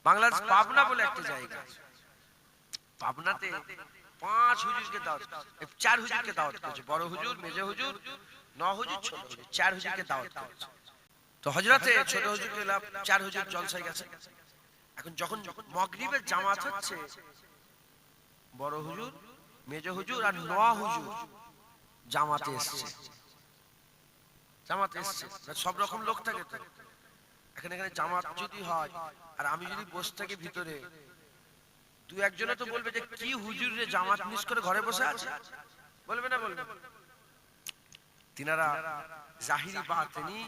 বাংলাদেশ পাবনা বলে একটা জায়গা আছে, পাবনাতে 5 হুজুরকে দাওয়াত, 4 হুজুরকে দাওয়াত করেছে, বড় হুজুর, মেজে হুজুর, 9 হুজুর, ছোট হুজুর, 4 হুজুরকে দাওয়াত করেছে। তো হযরতে ছোট হুজুরকে 4 হুজুর জলসায় গেছে। এখন যখন মাগরিবের জামাত হচ্ছে, বড় হুজুর, মেজে হুজুর আর 9 হুজুর জামাতে এসেছে। জামাতে এসেছে, সব রকম লোক থাকে তো। এখানে জামাত যদি হয় আর আমি যদি বসে থাকি ভিতরে, দু একজনে তো বলবে যে কি হুজুর রে, জামাত মিস করে ঘরে বসে আছে, বলবে না? বলবে। তিনারা জাহিরি বাতিনি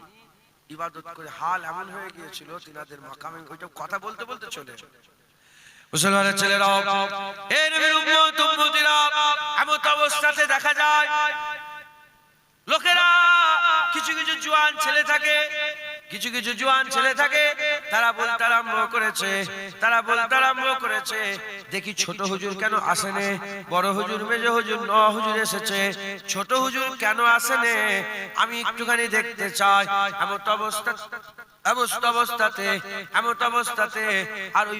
ইবাদত করে হাল এমন হয়ে গিয়েছিল, তিনাদের মাকামে ওইটা কথা বলতে বলতে চলে। মুসলমানের ছেলেরা, এই নবীর উম্মত উম্মতিরা, এমন অবস্থাতে দেখা যায় লোকেরা, কিছু কিছু জওয়ান ছেলে থাকে, কিছু কিছু জওয়ান ছেলে থাকে, তারা বলতে আরম্ভ করেছে, দেখি ছোট হুজুর কেন আসেনে, বড় হুজুর, মেজো হুজুর, 9 হুজুর এসেছে, ছোট হুজুর কেন আসেনে, আমি একটুখানি দেখতে চাই। এমন অবস্থাতে আর ওই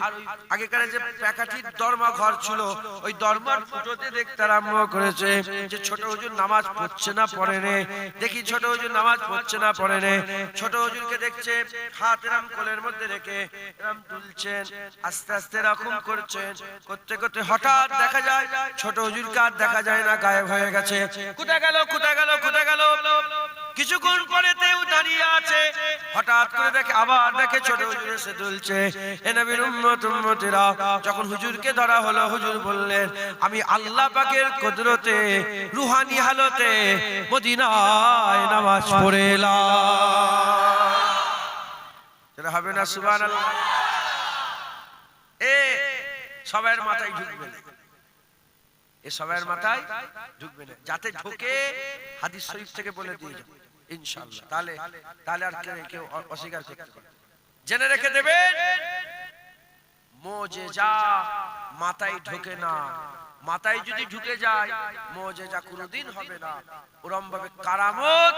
আগেকার যে প্যাকাঠির দরমা ঘর ছিল, ওই দরমার ফুটোতে দেখতে আরম্ভ করেছে যে ছোট হুজুর নামাজ পড়ছে না পড়েনে, দেখি ছোট হুজুর নামাজ পড়ছে না পড়েনে। ছোট হুজুরকে দেখছে হাত এরম কোলের মধ্যে রেখে এরম তুলছেন, আস্তে আস্তে এরকম করছেন, করতে করতে হঠাৎ দেখা যায় ছোট হুজুরকে আর দেখা যায় না, গায়েব হয়ে গেছে। কোথায় গেল? কিছুক্ষণ পরে তেও দাঁড়িয়ে আছে, হঠাৎ করে আবার দেখে ছোট হুজুর এসে তুলছে। এ নবীর উম্মত উম্মতিরা, যখন হুজুরকে ধরা হলো, হুজুর বললেন, আমি আল্লাহ পাকের কুদরতে রুহানি হালতে মদিনায় নামাজ পড়ে এলাম। এটা হবে না? সুবহানাল্লাহ। এ সবার মাথায় ঢুকবে না, সবার মাথায় ঢুকবে না, যাতে ঢোকে হাদিস শরীফ থেকে বলে দিয়ে যাবে ইনশাআল্লাহ। তাহলে আর কেউ অস্বীকার করতে পারবে। জেনে রেখে দেবেন, মুজিজা মাথায় ঢোকে না, মাথায় যদি ঢুকে যায় মুজিজা কোনোদিন হবে না। ওরম ভাবে কারামত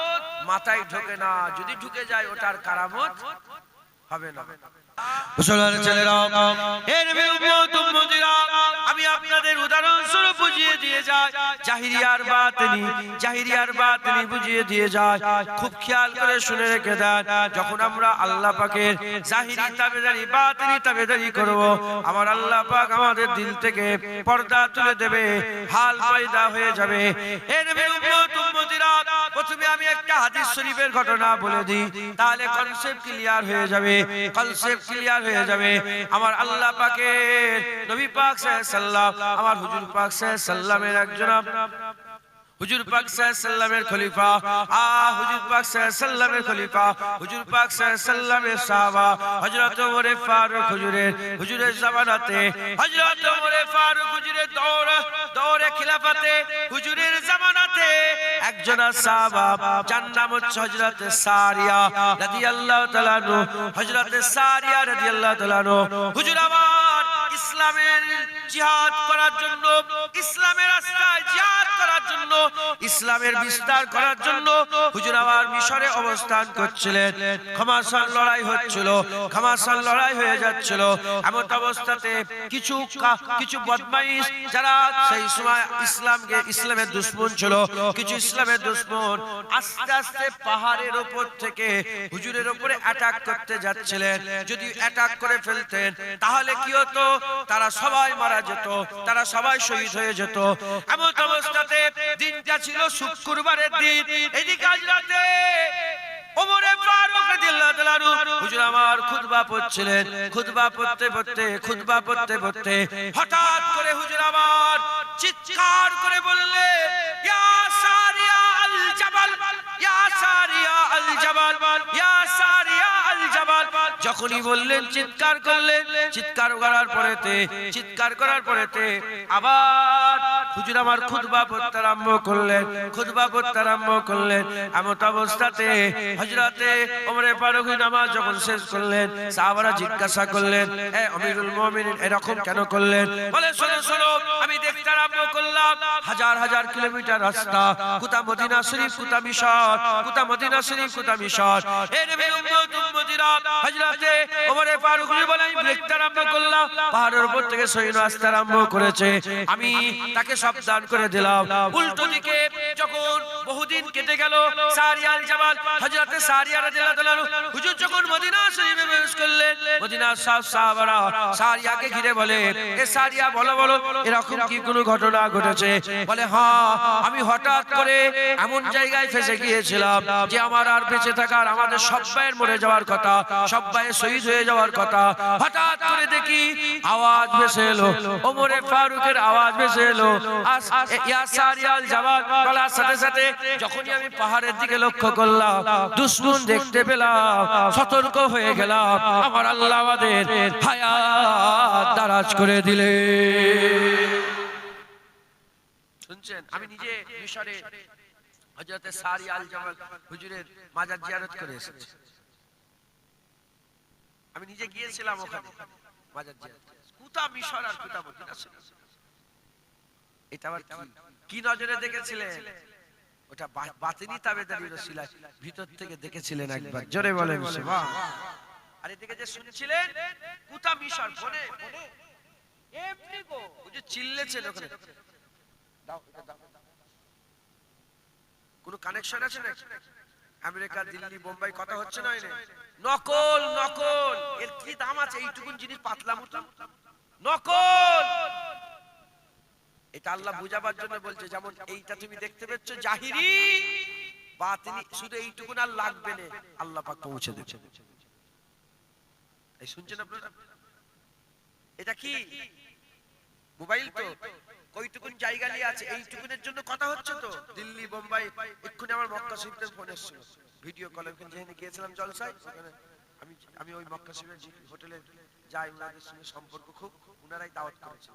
মাথায় ঢোকে না, যদি ঢুকে যায় ওটার কারামত হবে না। মুসলমানের ছেলেরা, এই নবীর উম্মত উম্মতিরা, আমি আপনাদের উদাহরণ স্বরূপ বুঝিয়ে দিয়ে যাই, জাহিরিয়ার বাতিনি বুঝিয়ে দিয়ে যায়। খুব খেয়াল করে শুনে রেখে দেন, যখন আমরা আল্লাহ পাকের জাহিরি তাবেদারি, বাতিনি তাবেদারি করব, আমার আল্লাহ পাক আমাদের দিল থেকে পর্দা তুলে দেবে, হাল পয়দা হয়ে যাবে। এই নবীর উম্মত উম্মতিরা, প্রথমে আমি একটা হাদিস শরীফের ঘটনা বলে দিই, তাহলে কনসেপ্ট ক্লিয়ার হয়ে যাবে। আমার আল্লাহ পাকের নবী পাক সাল্লাল্লাহু আলাইহি সাল্লাম, আমার হুজুর পাক সাল্লাল্লাহু আলাইহি সাল্লামের একজন, হুজুর পাক সাল্লাল্লাহু আলাইহি সাল্লামের খলিফা, হুজুর পাক সাল্লাল্লাহু আলাইহি সাল্লামের খলিফা, হুজুর পাক সাল্লাল্লাহু আলাইহি সাল্লামের সাহাবা হযরত ওমর ফারুক হুজুরের জামানাতে, হযরত ওমর ফারুক হুজুরের দৌরে খিলাফতে, হুজুরের জামানাতে একজন সাহাবা, যার নাম হচ্ছে হযরত সারিয়া রাদিয়াল্লাহু তাআলা আনহু। হযরত সারিয়া রাদিয়াল্লাহু তাআলা আনহু, হুজুর আবার ইসলামের জিহাদ করার জন্য, ইসলামের রাস্তায় জিহাদ করার জন্য, ইসলামের বিস্তার করার জন্য হুজুর আবার মিশরে অবস্থান করছিলেন। ঘমাসান লড়াই হচ্ছিল, ঘমাসান লড়াই হয়ে যাচ্ছিল। এমন অবস্থাতে কিছু বদমাইশ, যারা সেই সময় ইসলামের দুশমন ছিল, কিছু ইসলামের দুশমন আস্তে আস্তে পাহাড়ের উপর থেকে হুজুরের উপরে অ্যাটাক করতে যাচ্ছিলেন। যদি অ্যাটাক করে ফেলতেন তাহলে কি হতো? তারা সবাই মারা যেত, তারা সবাই শহীদ হয়ে যেত। এমন অবস্থাতে দিনটা ছিল শুক্রবারের দিন। এদিকে আজ রাতে ওমর ফারুক রাদিয়াল্লাহু তাআলা আনহু হুজুর আমার খুতবা পড়ছিলেন। খুতবা পড়তে পড়তে হঠাৎ করে হুজুর আমার চিৎকার করে বললেন, ইয়া সারিয়া আল জাবাল, ইয়া সারিয়া আল জাবাল, ইয়া সারিয়া আল জাবাল। যখনই বললেন চিৎকার করলেন, চিৎকার করার পরেতে আবার হুজুর আমার খুতবা পড়তে আরম্ভ করলেন। এমন অবস্থাতে হযরতে ওমর ফারুক নামাজ যখন শেষ করলেন, সাহাবারা জিজ্ঞাসা করলেন, আমিরুল মুমিনিন এরকম কেন করলেন? বলে, শোনো, আমি দেখতে আরম্ভ করলাম, হাজার হাজার কিলোমিটার রাস্তা, কোথা মদিনা শরীফ, কোথা মিশর, কোথা মদিনা শরীফ, কোথা মিশর। এ নবী উম্মত উম্মতিরা, হযরতে ওমরে ফারুক বলেন, দেখতে আরম্ভ করলাম, পাহাড়ের উপর থেকে সৈন্য আসতে আরম্ভ করেছে। আমি তাকে সাবধান করে দিলাম। উল্টো দিকে যখন বহুদিন কেটে গেল, সারিয়াল জাবাল, হযরতে সারিয়া রাদিয়াল্লাহু তাআলা হুজুর যখন মদিনা শরীফে প্রবেশ করলেন, মদিনার সাহাবারা সারিয়াকে ঘিরে বলে, এ সারিয়া বলো বলো, এরকম কি কোনো ঘটনা ঘটেছে? বলে, হ্যাঁ, আমি হঠাৎ করে এমন জায়গায় ফেসে গিয়েছিলাম যে আমার আর বেঁচে থাকার, আমাদের সবাইয়ের মরে যাওয়ার কথা, সবাই শহীদ হয়ে যাওয়ার কথা। হঠাৎ করে দেখি আওয়াজ ভেসে এলো, ওমরে ফারুকের আওয়াজ ভেসে এলো, ইয়া সারিয়াল জাবাল বলার সাথে সাথে যখনই আমি পাহাড়ের দিকে লক্ষ্য করলাম, দুশমন দেখতে পেলাম, সতর্ক হয়ে গেলাম। আমার আল্লাহ আমাদের হায়াত দারাজ করে দিলে। শুনছেন, আমি নিজে মিশরে হযরতে সারিয়াল জাবাল হুজুরের মাজার জিয়ারত করে এসেছি। আমি নিজে গিয়েছিলাম ওখানে মাজার জিয়ারত। কুতা মিশর আর কুতা মদিনা শরীফ, এটা আবার কি নজরে দেখেছিলেন? ওটা বাতিনি তাবেদারির ওসিলা ভিতর থেকে দেখেছিলেন একবার, জোরে বলেন সুবহান। আর এদিকে যে শুনছিলেন কুতা মিশর, বনে বনে এমনি গো, ওই যে চিল্লেছেন ওখানে, দাও এটা দাও, কোন কানেকশন আছে নাকি? আমেরিকা, দিল্লি, বোম্বাই কথা হচ্ছে না? নকল নকল, এর কি দাম আছে? এইটুকুন জিনিস পাতলা মতো নকল। এটা আল্লাহ বুঝাবার জন্য বলছে, যেমন এইটা তুমি দেখতে পাচ্ছ জাহিরি, বাতিনি, শুধু এইটুকুন আর লাগবে না, আল্লাহ পাক পৌঁছে দিচ্ছে। এই শুনছেন আপনারা? এটা কি মোবাইল? তো কয়টুকুন জায়গা নিয়ে আছে, এইটুকুনের জন্য কথা হচ্ছে তো। দিল্লি, বোম্বাই, এক্ষুনি আমার মক্কা শরীফের ফোন এসেছিল, ভিডিও কলে, যেখানে গিয়েছিলাম জলসায়, আমি ওই মক্কা শরীফের হোটেলে যাই, ওনাদের সঙ্গে সম্পর্ক খুব, ওনারাই দাওয়াত করেছে,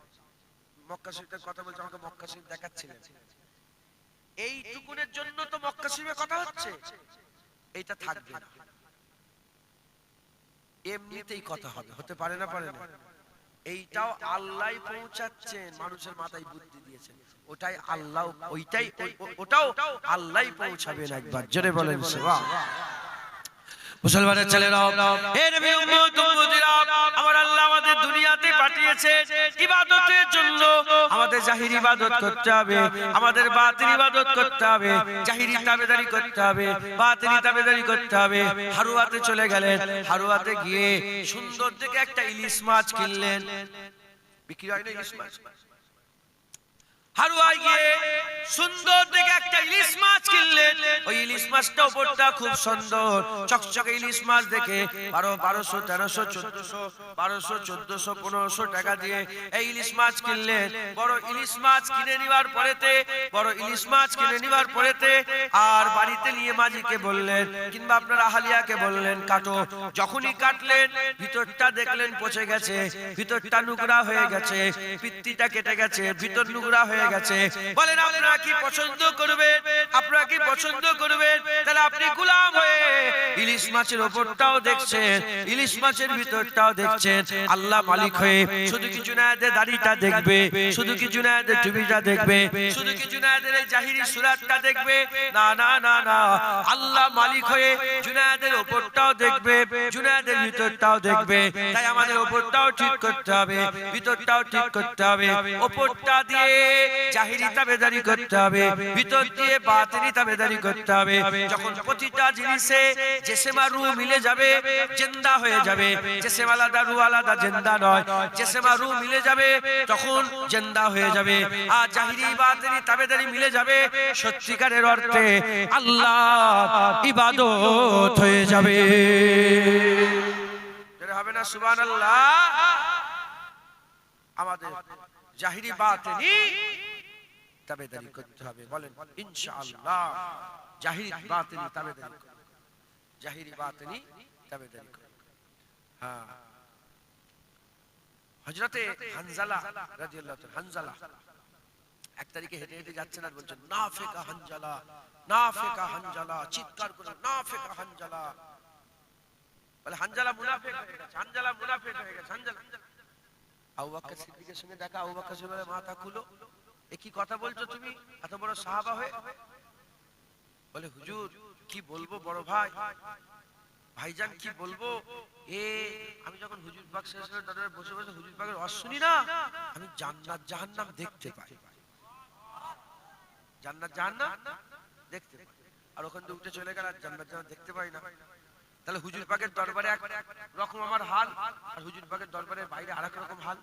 মক্কা শরীফের কথা বলছে, আমাকে মক্কা শরীফ দেখাচ্ছিলেন। এইটুকুনের জন্য তো মক্কা শরীফের কথা হচ্ছে, এইটা থাকবে না, এমনিতেই কথা হবে, হতে পারে না? পারে না? এইটাও আল্লাহই পৌঁছাচ্ছেন, মানুষের মাথায় বুদ্ধি দিয়েছেন, ওটাই আল্লাহ, ওইটাই ওটাও আল্লাহই পৌঁছাবেন। একবার জোরে বলেন সুবহান। মুসলমানের ছেলেরাও, হে নবী উম্মত উম্মতিরা, আমার আল্লাহ আমাদের দুনিয়াতে পাঠিয়েছে ইবাদতের জন্য। আমাদের জাহিরি ইবাদত করতে হবে, আমাদের বাতিনি ইবাদত করতে হবে, জাহিরি তাবেদারি করতে হবে, বাতিনি তাবেদারি করতে হবে। হারুয়াতে চলে গেলেন, হারুয়াতে গিয়ে সুন্দর দেখে একটা ইলিশ মাছ কিনলেন, বিক্রি হয় না ইলিশ মাছ? হারুয়ায় গিয়ে সুন্দর দেখে একটা ইলিশ মাছ কিনলেন। ওই ইলিশ মাছটা উপরটা খুব সুন্দর, চকচকে ইলিশ মাছ দেখে 1200, 1300, 1400, 1200, 1400, 1500 টাকা দিয়ে এই ইলিশ মাছ কিনলেন। বড় ইলিশ মাছ কিনে নিবার পরেতে, বড় ইলিশ মাছ কিনে নিবার পরেতে আর বাড়িতে নিয়ে মাঝিকে বললেন, কিংবা আপনার আহালিয়াকে বললেন, কাটো। যখনই কাটলেন, ভিতরটা দেখলেন পচে গেছে, ভিতরটা নোংরা হয়ে গেছে, পিত্তিটা কেটে গেছে, ভিতর নোংরা হয়ে গেছে। বলেন আপনারা কি পছন্দ করবেন? আপনারা কি পছন্দ করবেন? তাহলে আপনি গোলাম হয়ে ইলিশ মাছের উপরটাও দেখছেন, ইলিশ মাছের ভিতরটাও দেখছেন, আল্লাহ মালিক হয়ে শুধু কি জুনায়েদের দাড়িটা দেখবে, শুধু কি জুনায়েদের টুপিটা দেখবে, শুধু কি জুনায়েদের এই জাহিরি সুরাতটা দেখবে? না না না না, আল্লাহ মালিক হয়ে জুনায়েদের উপরটাও দেখবে, জুনায়েদের ভিতরটাও দেখবে। তাই আমাদের উপরটাও ঠিক করতে হবে, ভিতরটাও ঠিক করতে হবে। উপরটা দিয়ে জাহিরি তাবেদারি করতে হবে, ভিতর দিয়ে বাতিনি তাবেদারি করতে হবে। যখন প্রতিটা জিনিসে জিসম আর রূহ মিলে যাবে, জিন্দা হয়ে যাবে। জিসম আলাদা, রূহ আলাদা, জিন্দা নয়। জিসম আর রূহ মিলে যাবে, তখন জিন্দা হয়ে যাবে। আর জাহিরি বাতিনি তাবেদারি মিলে যাবে, সত্যিকারের অর্থে আল্লাহর ইবাদত হয়ে যাবে। হবে না সুবহানাল্লাহ? আমাদের জাহিরি বাতিনি তাবেদারি করতে হবে, বলেন ইনশাআল্লাহ। জাহিরি বাতিনি তাবেদারি, জাহিরি বাতিনি তাবেদারি। হ্যাঁ, হযরতে হানজালা রাদিয়াল্লাহু তাআলা, হানজালা এক তারিখে হেঁটে হেঁটে যাচ্ছেন আর বলছেন, নাফিকা হানজালা, নাফিকা হানজালা, চিৎকার করে নাফিকা হানজালা। বলে হানজালা মুনাফিক হয়ে গেছে, হানজালা মুনাফিক হয়ে গেছে, হানজালা। আবু বকর সিদ্দিকের সঙ্গে দেখা, আবু বকর বলে, মাথা খুলো, এ কি কথা বলছো তুমি এত বড় সাহাবা হয়ে? বলে হুজুর কি বলবো বড় ভাই, ভাইজান কি বলবো, এ আমি যখন হুজুর পাক সাল্লাল্লাহু আলাইহি ওয়াসাল্লামের দরবারে বসে বসে হুজুর পাকের ওয়াজ শুনি না, আমি জান্নাত জাহান্নাম দেখতে পাই, জান্নাত জাহান্নাম দেখতে পাই। আর ওখান থেকে উঠে চলে গেল, আর জান্নাত জাহান্নাম দেখতে পাই না। তাহলে হুজুর পাকের দরবারে এক রকম আমার হাল, আর হুজুর পাকের দরবারের বাইরে আরেক রকম হাল।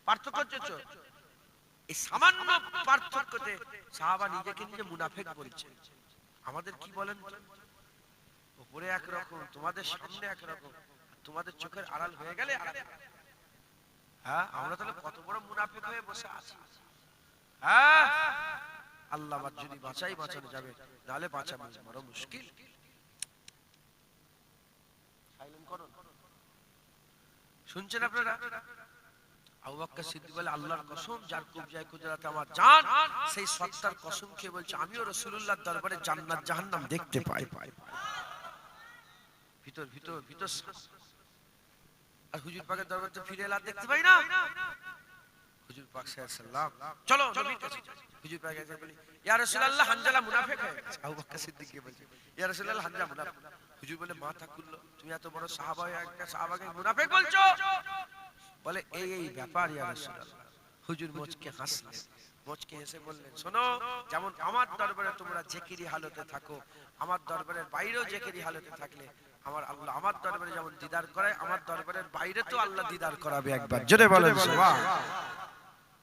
পার্থক্য হচ্ছে এই সামান্য পার্থক্যতে সাহাবা নিজেকে নিজে মুনাফিক বলছে। আমাদের কি বলেন, উপরে একরকম, তোমাদের সামনে একরকম, তোমাদের চোখের আড়াল হয়ে গেলে হ্যাঁ, আমরা তাহলে কত বড় মুনাফিক হয়ে বসে আছি। হ্যাঁ, আল্লাহ যদি বাঁচাই বাঁচানো যাবে, নাহলে বাঁচানো বড় মুশকিল। শুনছেন আপনারা? আবু বকর সিদ্দিক বলে আল্লাহর কসম যার কবজায় কুদরতে আমার জান, সেই সত্তার কসম খেয়ে বলছে আমিও রাসূলুল্লাহর দরবারে জান্নাত জাহান্নাম দেখতে পাই। ভিতর ভিতর ভিতর। আর হুজুর পাকের দরবারে ফিরে এলা দেখতে পাই না। হুজুর পাক সাল্লাল্লাহু আলাইহি ওয়াসাল্লাম চলো নবীর কাছে। হুজুর পাক এসে বলি ইয়া রাসূলুল্লাহ হানজালা মুনাফিক হয়ে গেছে। আবু বকর সিদ্দিক কে বলছে ইয়া রাসূলুল্লাহ হানজা মুনাফিক। হুজুর বলে মাথা খুললো, তুমি এত বড় সাহাবা হয়ে একটা সাহাবাকে মুনাফিক বলছো? বলে এই ব্যাপার ইয়া রাসূলুল্লাহ। হুজুর মুচকে হাসলেন, মুচকে হেসে বললেন শোনো, যেমন আমার দরবারে তোমরা জিকিরি হালতে থাকো, আমার দরবারের বাইরেও জিকিরি হালতে থাকলে আমার আল্লাহ আমার দরবারে যেমন দিদার করায়, আমার দরবারের বাইরে তো আল্লাহ দিদার করাবে একবার। জোরে বলেন সুবহানাল্লাহ।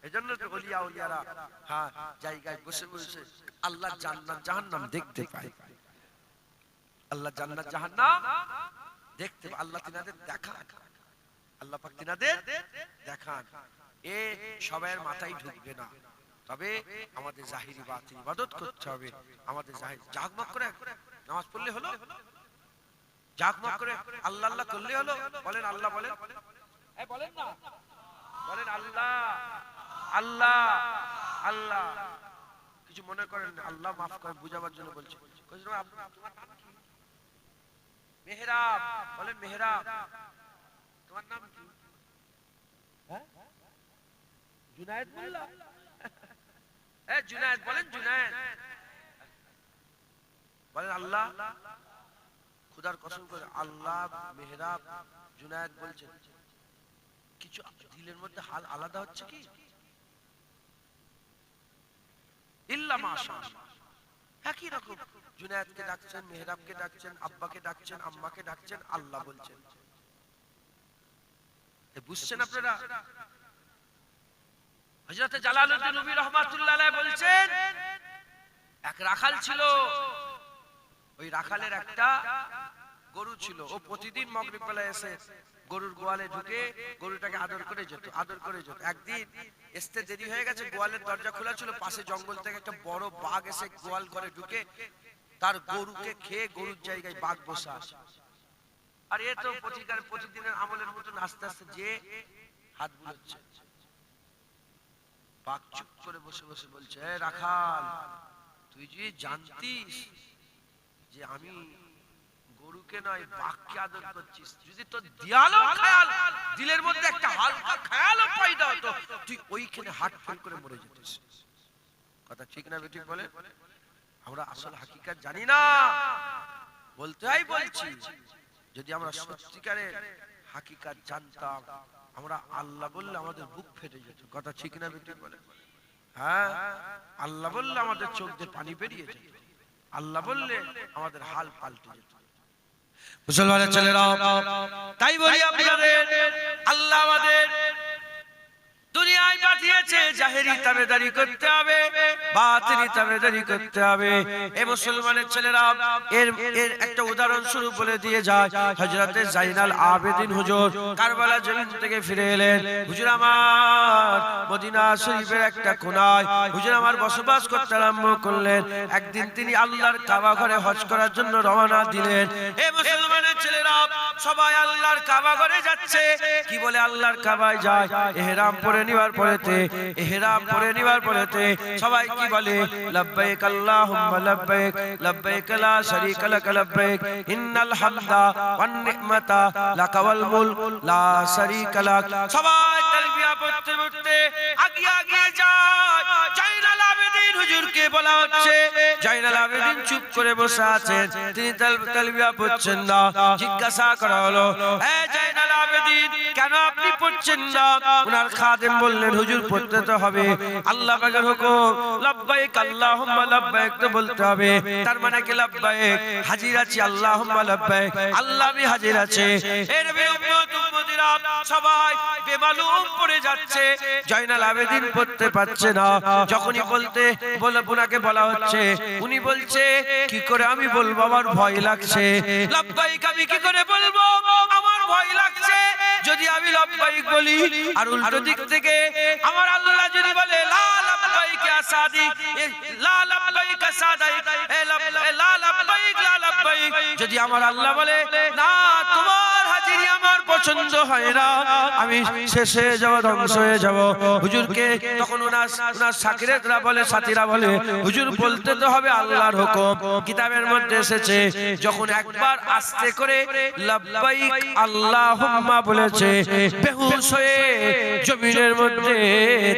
এজন্য তো ওলিয়া ওলিয়ারা হ্যাঁ জায়গায় বসে বসে আল্লাহ জান্নাত জাহান্নাম দেখতে পায়। আল্লাহ জান্নাত জাহান্নাম দেখতে, আল্লাহ তিনাদের দেখান, আল্লাহ পাক তিনাদের দেখান। এ সবার মাথায় ঢুকবে না, তবে আমাদের জাহিরি বাতিন ইবাদত করতে হবে। আমাদের জাহির জাগমগ করে নামাজ পড়লে হলো, জাগমগ করে আল্লাহ আল্লাহ করলে হলো। বলেন আল্লাহ, বলেন এই বলেন না, বলেন আল্লাহ আল্লাহ আল্লাহ। কিছু মনে করেন না, আল্লাহ মাফ করেন, বুঝাবার জন্য বলছি। তোমার নাম কি? মেহরাব। বলেন মেহরাব। তোমার নাম কি? হ্যাঁ জুনায়েদ মোল্লা। জুনায়েদ, বলেন জুনায়েদ। বলেন আল্লাহ, খুদার কসম করে আল্লাহ মেহরাব জুনায়েদ বলছেন। কিছু দিলের মধ্যে হাল আলাদা হচ্ছে কি? ইল্লা মাশাআল্লাহ একই রকম। জুনায়েদকে ডাকছেন, মেহরাবকে ডাকছেন, আব্বাকে ডাকছেন, আম্মাকে ডাকছেন, আল্লাহ বলছেন। বুঝছেন আপনারা? হযরত জালালউদ্দিন রুমি রাহমাতুল্লাহ আলাইহি বলছেন এক রাখাল ছিল, ওই রাখালের একটা গরু ছিল। ও প্রতিদিন মাগরিব বেলায় এসে গরুর গোয়ালে ঢুকে গরুটাকে আদর করে যেত, আদর করে যেত। একদিন আসতে দেরি হয়ে গেছে, গোয়ালের দরজা খোলা ছিল, পাশে জঙ্গল থেকে একটা বড় বাঘ এসে গোয়াল ঘরে ঢুকে তার গরুকে খেয়ে গরুর জায়গায় বাঘ বসে আসে। আর এ তো প্রতিদিনের আমলের মতন আস্তে আস্তে যে হাত বুলাচ্ছে। বাঘ চুপ করে বসে বসে বলছে রাখাল, তুই যদি জানতিস যে আমি গরুকে নয় বাঘকে আদর করছিস, যদি তোর দিয়ালো খেয়াল দিলের মধ্যে একটা হালকা খেয়ালও পয়দা হতো, তুই ওইখানে হার্ট ফেল করে মরে যেতিস। কথা ঠিক না বেঠিক বলে? আমরা আসল হাকিকত জানি না, বলতেই বলছি। যদি আমরা সত্যিকারের হাকিকত জানতাম, আমরা আল্লাহ বললে আমাদের বুক ফেটে যেত। কথা ঠিক না বেঠিক বলে? হ্যাঁ, আল্লাহ বললে আমাদের চোখ দিয়ে পানি বেরিয়ে যেত, আল্লাহ বললে আমাদের হাল পাল্টে যেত। মুসলমানের ছেলেরা, তাই বলি আপনাদের আল্লাহ আমাদের দুনিয়ায় পাঠিয়েছে জাহেরি তাবেদারি করতে হবে, বাতিনি তাবেদারি করতে হবে। এই মুসলমানের ছেলেরা এর একটা উদাহরণ স্বরূপ বলে দিয়ে যায়। হযরতে জাইনাল আবেদিন হুজুর কারবালা জমিন থেকে ফিরে এলেন। হুজুর আমার মদিনা শরীফের একটা কোণায় হুজুর আমার বসবাস করতে আরম্ভ করলেন। একদিন তিনি আল্লাহর কাবা ঘরে হজ করার জন্য রওনা দিলেন। এই মুসলমানের ছেলেরা সবাই আল্লাহর কাবা ঘরে যাচ্ছে। কি বলে আল্লাহর কাবায় যায়? ইহরাম পরে নিবার পরেতে, ইহরাম পরে নিবার পরেতে সবাই কি বলে? লব্বাইক আল্লাহুম্মা লব্বাইক, লব্বাইক লা শারীকা লাক লব্বাইক, ইন্নাল হামদা ওয়ান নি'মাতা লাকা ওয়াল মুলক লা শারীকা লাক। সবাই তালবিয়া পড়তে পড়তে আগিয়ে যায়। জয়নাল আবেদিন হুজুরকে বলা হচ্ছে, জয়নাল আবেদিন চুপ করে বসে আছেন, তিনি তালবিয়া পড়ছেন না। জিজ্ঞাসা করা হলো, এ জয়নাল আবেদিন, কেন আপনি পড়ছেন না? ওনার খাদেম বললেন, হুজুর পড়তে তো হবে, আল্লাহ পাকের হুকুম, লাব্বাইক আল্লাহুম্মা লাব্বাইক তো বলতে হবে। তার মানে কি লাব্বাইক, হাজির আছি, আল্লাহুম্মা লাব্বাইক, আল্লাহ আমি হাজির আছি। এর উম্মত উম্মতিরা সবাই বেমালুম পড়ে যাচ্ছে, জয়নাল আবেদিন পড়তে পারছে না। যখনই ওনাকে বলা হচ্ছে, উনি বলছে, কি করে আমি বলবো, আমার ভয় লাগছে। লাব্বাইক আমি কি করে বলবো, আমার ভয় লাগছে। যদি আমি লাব্বাইক বলি আর উল্টো দিক থেকে আমার আল্লাহ যদি বলে লা লাব্বাইক ইয়া সাদিক, লা লাব্বাইক সাদাইক, লা লাব্বাইক লা লাব্বাইক, যদি আমার আল্লাহ বলে না তোমার হাজিরি আমার পছন্দ হয় না, আমি শেষ হয়ে যাব, ধ্বংস হয়ে যাব। হুজুরকে তখন ওনার সাকিরেরা বলে, সাথীরা বলে, হুজুর বলতে তো হবে আল্লাহর হুকুম। কিতাবের মধ্যে এসেছে, যখন একবার আস্তে করে লাব্বাইক আল্লাহুম্মা বলেছে, বেহুশ হয়ে জমিনের মধ্যে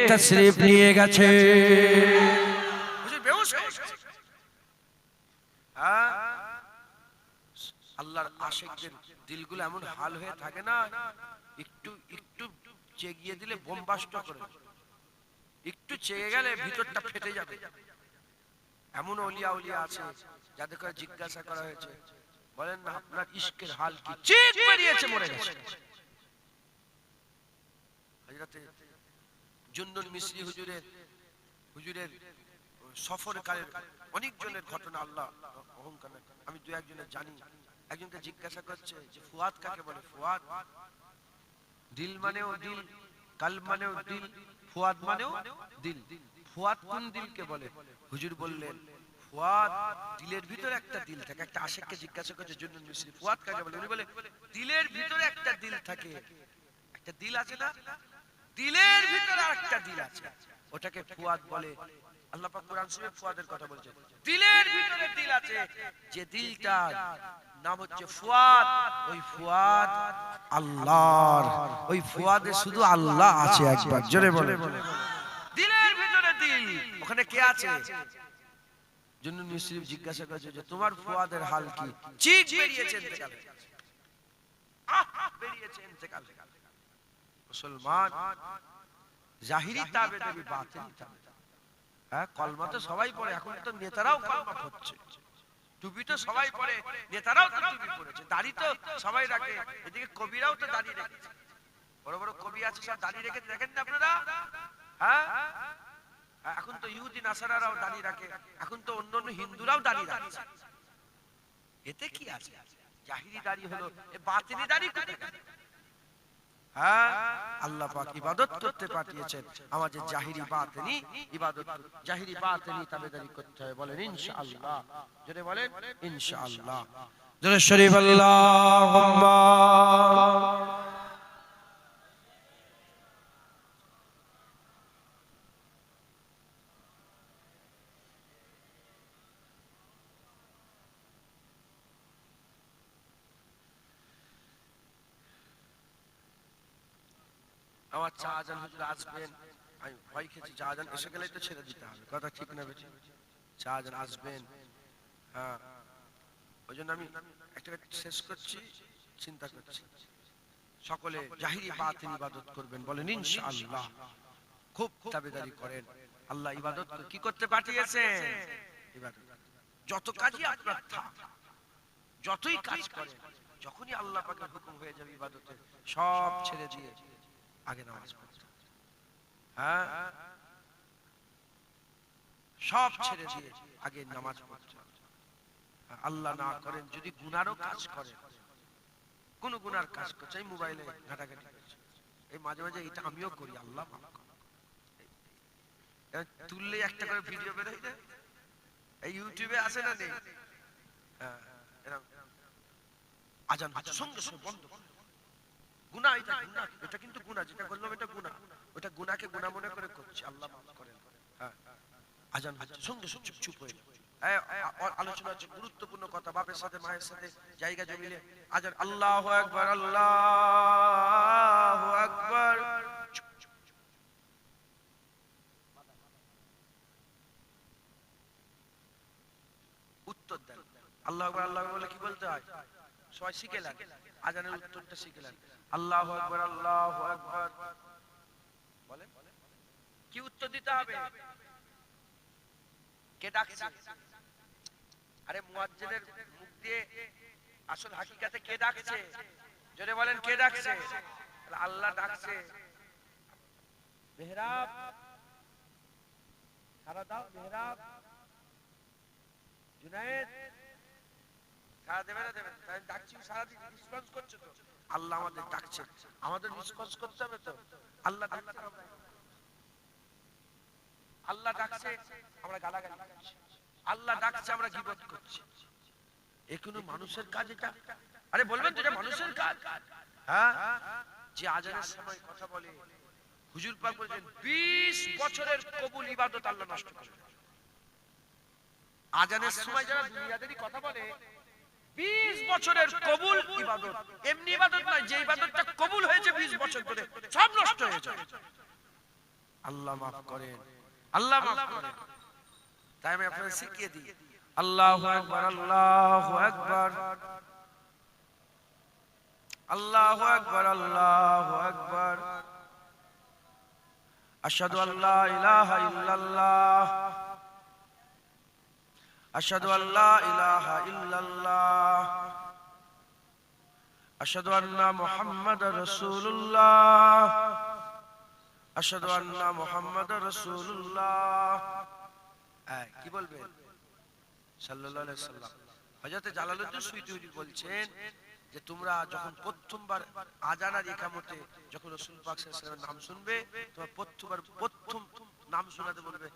তাশরিফ নিয়ে গেছে। হুজুর বেহুশ হয়ে গেছে। আল্লাহর আশিকদের দিলগুলো এমন হাল হয়ে থাকে না, একটু একটু চেগিয়ে দিলে বোমবাস্ট করে, একটু চেয়ে গেলে ভিতরটা ফেটে যাবে। এমন ওলিয়া উলিয়া আছে যাদের করে জিজ্ঞাসা করা হয়েছে, বলেন না আপনার ইশকের হাল কি, চিৎ বেরিয়েছে, মরে গেছে। হযরতে জুন্নুন মিসরি হুজুরের সফরকালের অনেক জনের ঘটনা আল্লাহ অহংকার, আমি দু একজনের জানি। একজনকে জিজ্ঞাসা করছে যে ফুয়াদ কাকে বলে? ফুয়াদ, দিল মানেও দিল, কালব মানেও দিল, ফুয়াদ মানেও দিল। ফুয়াদ কোন দিলকে বলে? হুজুর বললেন, ফুয়াদ দিলের ভিতরে একটা দিল থাকে। একটা আশিককে জিজ্ঞাসা করছে জুন্নুন মিসরি, ফুয়াদ কাকে বলে? উনি বলে, দিলের ভিতরে একটা দিল থাকে, একটা দিল আছে না, দিলের ভিতরে আরেকটা দিল আছে, ওটাকে ফুয়াদ বলে। আল্লাহ পাক কোরআন শরীফে ফুয়াদের কথা বলছে, দিলের ভিতরে দিল আছে, যে দিলটা নাম হচ্ছে ফুয়াদ, ওই ফুয়াদ আল্লাহর, ওই ফুয়াদে শুধু আল্লাহ আছে। একবার জোরে বলে, দিলের ভিতরে দিল, ওখানে কে আছে? জুন্নুন মিসরি জিজ্ঞাসা করেছে যে তোমার ফুয়াদের হাল কি? চিৎ বেরিয়েছে, ইন্তেকাল বেরিয়েছে, ইন্তেকাল। মুসলমান জাহিরি তাবেদারি, বাতিনি তাবেদারি। হ্যাঁ, কলমা তো সবাই পড়ে, এখন তো নেতারাও কলমা পড়ছে, টুপি তো সবাই পরে, নেতারাও তো টুপি পরেছে, দাড়ি তো সবাই রাখে, এদিকে কবিরাও তো দাড়ি রেখেছে, বড় বড় কবি আছে সব দাড়ি রেখে, দেখেন না আপনারা? হ্যাঁ, এখন তো ইহুদি নাসারারাও দাড়ি রাখে, এখন তো অন্যান্য হিন্দুরাও দাড়ি রাখছে। এতে কি আছে? জাহিরি দাড়ি হলো, এ বাতিনি দাড়ি কোথায় গেল? হ্যাঁ, আল্লাহ পাক ইবাদত করতে পাঠিয়েছেন, আমাদের জাহিরি বাতিনি ইবাদত, জাহিরি বাতিনি তাবেদারি করতে হয়। বলেন ইনশাআল্লাহ, জোরে বলেন ইনশাআল্লাহ, জোরে শরীফ আল্লাহুম্মা। আমার শাহজাহান হুজুর আসবেন, আমি ভয় খেয়েছি, শাহজাহান এসে গেলেই তো ছেড়ে দিতে হবে, কথা ঠিক না বেশি? শাহজাহান আসবেন, হ্যাঁ, ওই জন্য আমি একটা শেষ করছি, চিন্তা করছি, সকলে জাহিরি বাতিনি ইবাদত করবেন। বলেন ইনশাআল্লাহ, খুব তাবেদারি করেন। আল্লাহ ইবাদত কি করতে পাঠিয়েছেন? ইবাদত। যত কাজই আপনার থাক, যতই কাজ করেন, যখনই আল্লাহ পাকের হুকুম হয়ে যাবে ইবাদতে, সব ছেড়ে দিয়ে আগে নামাজ পড়তে, হ্যাঁ, সব ছেড়ে দিয়ে আগে নামাজ পড়তে। আল্লাহ না করেন যদি গুনারও কাজ করেন, কোন গুনার কাজ করছে, এই মোবাইলে ঘাটাঘাটি করছে, এই মাঝে মাঝে এটা আমিও করি, আল্লাহ মাফ করুন, তুললে একটা করে ভিডিও বেরোয় না, এই ইউটিউবে আসে না, নেই, আজান সঙ্গে সঙ্গে বন্ধ, গুনাহ, এটা গুনাহ, এটা কিন্তু গুনাহ, যেটা করলাম এটা গুনাহ, ওটা গুনাহকে গুনাহ মনে করে করছি, আল্লাহ মাফ করেন। হ্যাঁ, আজান হচ্ছে সঙ্গে সঙ্গে চুপ হয়ে যাবে, আলোচনা হচ্ছে গুরুত্বপূর্ণ কথা, বাপের সাথে মায়ের সাথে জায়গা জমিলে আজান, আল্লাহু আকবার, আল্লাহু আকবার, আল্লাহু আকবার আল্লাহু আকবার বলে কি বলতে হয়? সবাই শিখে নেন, আজানের উত্তরটা শিখে নেন। আল্লাহু আকবার আল্লাহু আকবার বলেন, কি উত্তর দিতে হবে? কে ডাকছে? আরে মুয়াজ্জিনের মুখ দিয়ে আসল হাকিকাতে কে ডাকছে? জোরে বলেন, কে ডাকছে? আল্লাহ ডাকছে। মেহরাব সারা দাও, মেহরাব জুনায়েদ সারা দেবে না দেবে? তাই ডাকছি, সারা দিন রেসপন্স করছে তো। আল্লাহ আমাদের ডাকছে, আমাদের রেসপন্স করতে হবে তো। আল্লাহ ডাকছে, আল্লাহ ডাকছে আমরা গালাগালি করছি, আল্লাহ ডাকছে আমরা গীবত করছি। এ কোনো মানুষের কাজ এটা? আরে বলবেন তো এটা মানুষের কাজ? হ্যাঁ, যে আজানের সময় কথা বলে, হুজুর পাক বলেছেন 20 বছরের কবুল ইবাদত আল্লাহ নষ্ট করে দেয়। আজানের সময় যারা দুনিয়াদারি কথা বলে 20 বছরের কবুল ইবাদত, এমনি ইবাদত নয়, যে ইবাদতটা কবুল হয়েছে 20 বছর ধরে, সব নষ্ট হয়ে যায়। আল্লাহ মাফ করেন, আল্লাহ মাফ করেন। তাই আমি আপনাদের শিখিয়ে দিই, আল্লাহু আকবার আল্লাহু আকবার আল্লাহু আকবার আল্লাহু আকবার আশহাদু আল্লা ইলাহা ইল্লাল্লাহ আশহাদু আল্লা ইলাহা ইল্লাল্লাহ আশহাদু আন্না মুহাম্মাদার রাসূলুল্লাহ আশহাদু আন্না মুহাম্মাদার রাসূলুল্লাহ। কি বলবেন? সাল্লাল্লাহু আলাইহি সাল্লাম। হযরত জালালউদ্দিন সুয়ুতী বলছেন যে তোমরা যখন প্রথমবার আযান আর ইকামতে যখন রাসূল পাক সাল্লাল্লাহু আলাইহি ওয়াসাল্লামের নাম শুনবে, তোমরা প্রথম নাম শোনাতে বলবে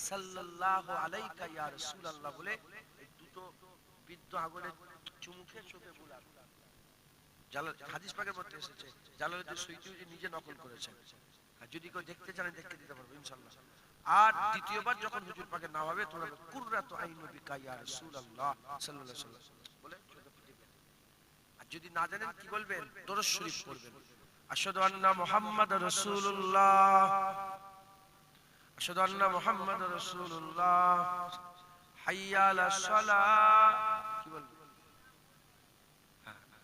সাল্লাল্লাহু আলাইকা ইয়া রাসূলুল্লাহ বলে এই দুটো বৃদ্ধ আগুনে চুমুকে চোখে বুলাবে। হাদিস পাকের মধ্যে এসেছে, জালালউদ্দিন সুয়ুতী নিজে নকল করেছেন। আর যদি কেউ দেখতে চান দেখতে দিতে পারবো ইনশাআল্লাহ। আর দ্বিতীয়বার যখন হুজুর পাকের নাম হবে তোমরা কুররাতু আইনি বিকা ইয়া রাসূলুল্লাহ সাল্লাল্লাহু আলাইহি ওয়াসাল্লাম বলে চোখে দিবেন। আর যদি না জানেন কি বলবেন? দরুদ শরীফ পড়বেন, আশহাদু আন্না মুহাম্মাদার রাসূলুল্লাহ আশহাদু আন্না মুহাম্মাদার রাসূলুল্লাহ হাইয়া আলাস সালাহ। কি বলবেন?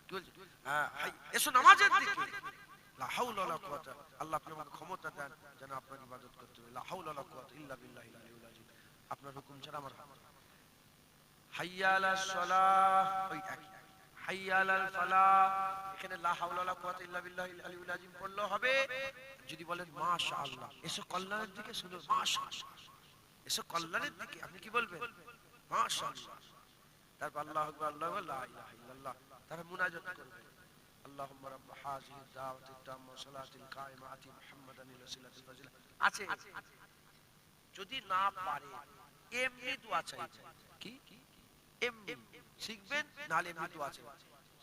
কি বলছেন? এসো নামাজের দিকে। লা হাওলা ওয়ালা কুওয়াতা, আল্লাহ আপনি আমাকে ক্ষমতা দেন যেন আপনার ইবাদত করতে পারি। লা হাওলা ওয়ালা কুওয়াতা ইল্লা বিল্লাহিল আলিয়্যিল আযীম। আপনার হুকুম ছাড়া আমার হাত। হাইয়া আলাস সালাহ, ওই একই। হাইয়া আলাল ফালাহ, এখানে লা হাওলা ওয়ালা কুওয়াতা ইল্লা বিল্লাহিল আলিয়্যিল আযীম পড়লেও হবে। যদি বলেন মাশাআল্লাহ, এসো কল্যাণের দিকে, শুনো মাশাআল্লাহ, এসো কল্যাণের দিকে, আপনি কি বলবেন? মাশাআল্লাহ। তারপর আল্লাহু আকবার আল্লাহু লা ইলাহা ইল্লাল্লাহ, তারপর মুনাজাত করবেন اللهم رب هذه الدعوة التامة والصلاة القائمة آت محمدا الوسيلة والفضيلة। আছে যদি না পারে এমনি দোয়া চাইবেন। কি এমনি শিখবেন, নালে এমনি দোয়া চাইবেন।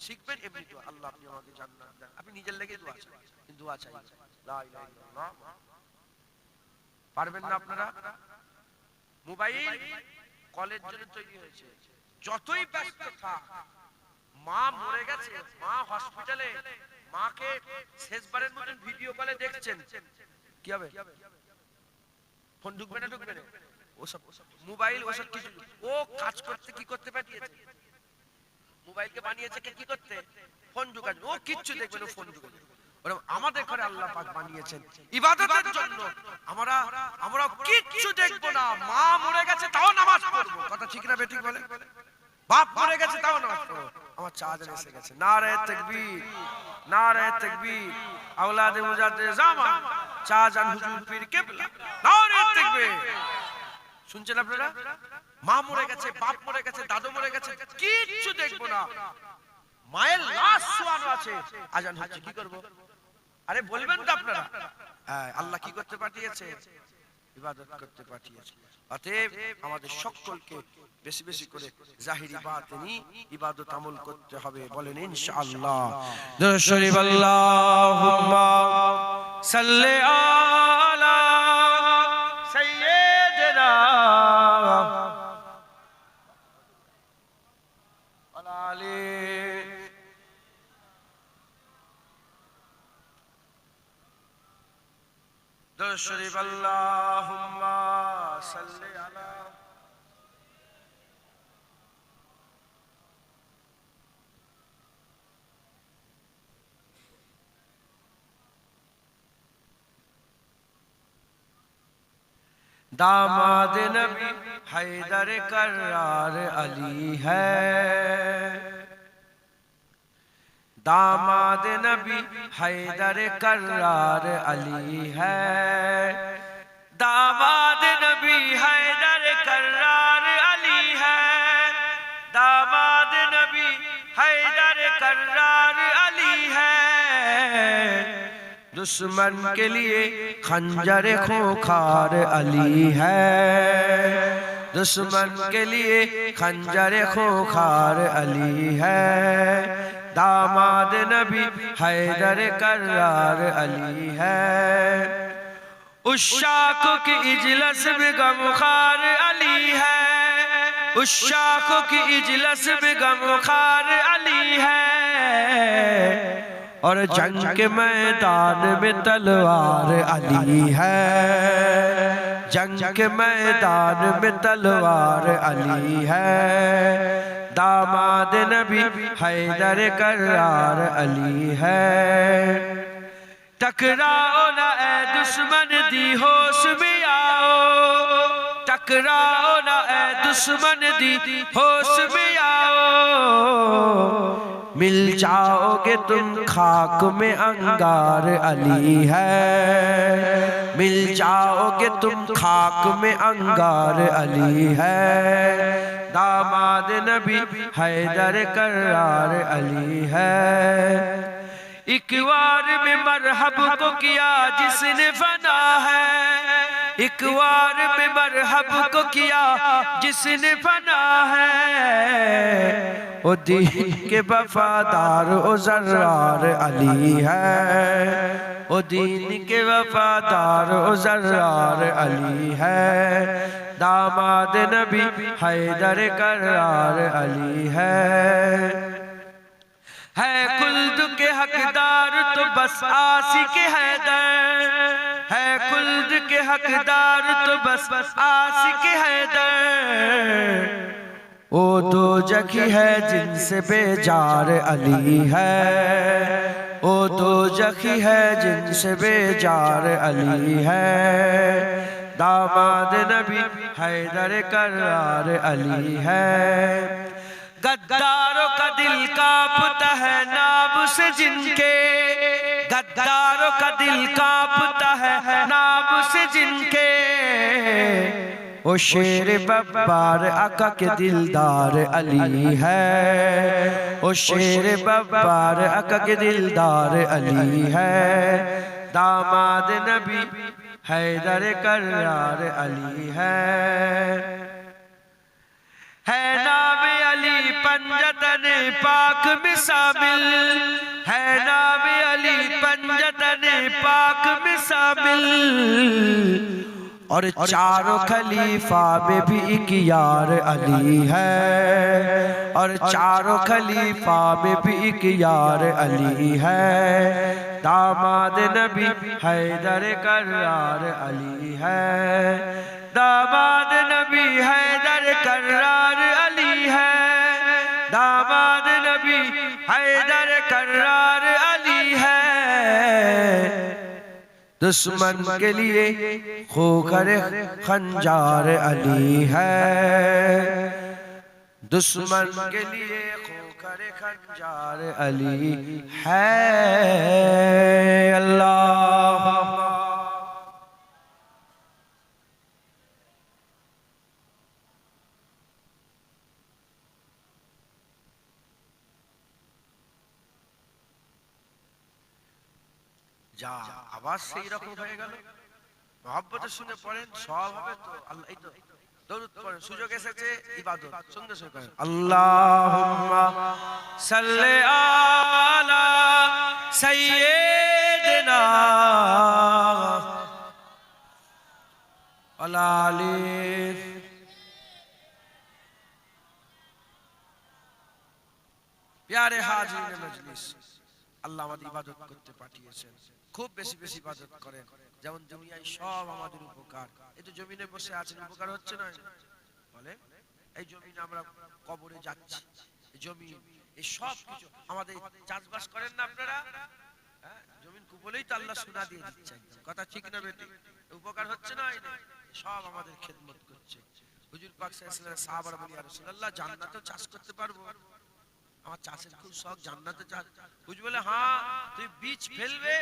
শিখবেন এমনি দোয়া, আল্লাহ আপনি আমাকে জান্নাত দেন, আপনি নিজের লেগে দোয়া চাইবেন, কিন্তু দোয়া চাইবেন লা ইলাহা ইল্লাল্লাহ। পারবেন না আপনারা? মোবাইল কলের জন্য তৈরি হয়েছে, যতই ব্যস্ত থাক, মা মরে গেছে, মা হসপিটালে, মাকে শেষবারের মতন ভিডিও কলে দেখছেন, কি হবে? ফোন ঢুকবে না ঢুকবে না? ওসব মোবাইল ওসব কিছু, ও কাজ করতে কি করতে পাঠিয়েছে, মোবাইলকে বানিয়েছে কি করতে? ফোন ঢুকানো। ও কিচ্ছু দেখবে না, ফোন ঢুকানো। আমাদের ঘরে আল্লাহ পাক বানিয়েছেন ইবাদতের জন্য, আমরা কিচ্ছু দেখবো না। মা মরে গেছে তাও নামাজ পড়বো, কথা ঠিক না বেঠিক বলে? বাপ মরে গেছে তাও নামাজ পড়বো। আমার চাঁদন এসে গেছে, নারে তাকবীর, নারে তাকবীর, আওলাদে মুজাদ্দিদ জামান চাচান হুজুর পীর কিবলা, নারে তাকবীর। শুনছেন আপনারা? মা মরে গেছে, বাপ মরে গেছে, দাদু মরে গেছে, কিচ্ছু দেখবো না। মায়ের লাশ শোয়ানো আছে, আজান হচ্ছে, কি করব? আরে বলবেন তো আপনারা? হ্যাঁ, আল্লাহ কি করতে পাঠিয়েছে? ইবাদত করতে পাঠিয়েছে। অতএব আমাদের সকলকে বেশি বেশি করে জাহিরি বাতিনি ইবাদত আমল করতে হবে, বলেন ইনশাআল্লাহ। দুরূদ শরীফ আল্লাহুম্মা সাল্লি আলা সাইয়্যিদিনা ওয়া আলি। দুরূদ শরীফ আল্লাহুম্মা সাল্লি আলা दामाद नबी हैदर कर्रार अली है, दामाद नबी हैदर कर्रार अली है, दामाद नबी हैदर कर्रार अली है, दामाद नबी हैदर कर्रार अली है। दुश्मन के लिए खंजर खूंखार अली है, दुश्मन के लिए खंजर खूंखार अली है, दामाद नबी हैदर कर्रार अली है। उश्शाक़ों की इजलस में गमखार अली है, उश्शाक़ों की इजलस में गमखार अली है, और जंग के मैदान में तलवार अली है, जंग के मैदान में तलवार अली है, दामाद नबी हैदर कर्रार अली है। टकराओ ना ए दुश्मन दी होश में आओ, टकराओ ना ए दुश्मन दी होश में आओ, मिल जाओगे तुम खाक में अंगार अली है, मिल जाओगे तुम खाक में अंगार अली है, दामाद नबी हैदर कर्रार अली है। एक बार में मरहब को किया जिसने फना है, एक बार में मरहब को किया जिसने फना है, ओ दीन के वफादार ओ ज़र्रार अली है, ओ दीन के वफादार ओ ज़र्रार अली है, दामाद नबी हैदर कर्रार अली है। खुल्द के हकदार तो बस आशिक हैदर, है खुल्द के हकदार तो बस आशिक हैदर, वो दो जखी है जिनसे बेजार अली है, वो दो जखी है जिनसे बेजार अली है, दामाद नबी हैदर कर्रार अली है। गद्दारों का दिल कांपता है नाम से जिनके, गद्दारों का दिल कांपता है नाम से जिनके, ओ शेर बब्बार आका के दिलदार अली है, ओ शेर बब्बार आका के दिलदार अली है, दामाद नबी हैदर कर्रार अली है। नाम अली पंजतन पाक में शामिल, है नाम अली पंजतन पाक में शामिल, और चारों खलीफा में भी एक यार अली है, और चारों खलीफा में भी एक यार अली है, दामाद नबी हैदर कर्रार अली है, दामाद नबी हैदर कर्रार अली है, दामाद नबी हैदर कर्रार अली है। दुश्मन के लिए खोखर खंजार अली है, दुश्मन के लिए खोखर खंजार अली है। अल्लाह যা আওয়াজ সেই রকম হয়ে গেল, মহব্বতে শুনে পড়েন সব হবে তো। আল্লাহ এই তো দরুদ পড়েন, সুযোগ এসেছে ইবাদত সঙ্গে সঙ্গে করেন। আল্লাহুম্মা সাল্লি আলা সাইয়্যিদিনা ওয়া আলি। প্যারে হাজিরিন মজলিস, আল্লাহ আমাদের ইবাদত করতে পাঠিয়েছেন, খুব বেশি বেশি ইবাদত করেন, যেমন দুনিয়ায় সব আমাদের উপকার। এই তো জমিনে বসে আছেন, উপকার হচ্ছে না? বলে এই জমিনে আমরা কবরে যাচ্ছি, এই জমি এই সব কিছু আমাদের চাষবাস করেন না আপনারা? জমিন কুবলেই তো আল্লাহ সোনা দিয়ে দিচ্ছেন, কথা ঠিক না বেটি? উপকার হচ্ছে না? সব আমাদের খেদমত করছে। হুজুর পাক সাল্লাল্লাহু আলাইহি ওয়াসাল্লাম সাহাবারা বলি, ইয়া রাসূলুল্লাহ জান্নাতে চাষ করতে পারবো? আমার চাষের খুব শখ, জান্নাতে চাষ। হুজুর বলে, হ্যাঁ, তুই বীজ ফেলবে,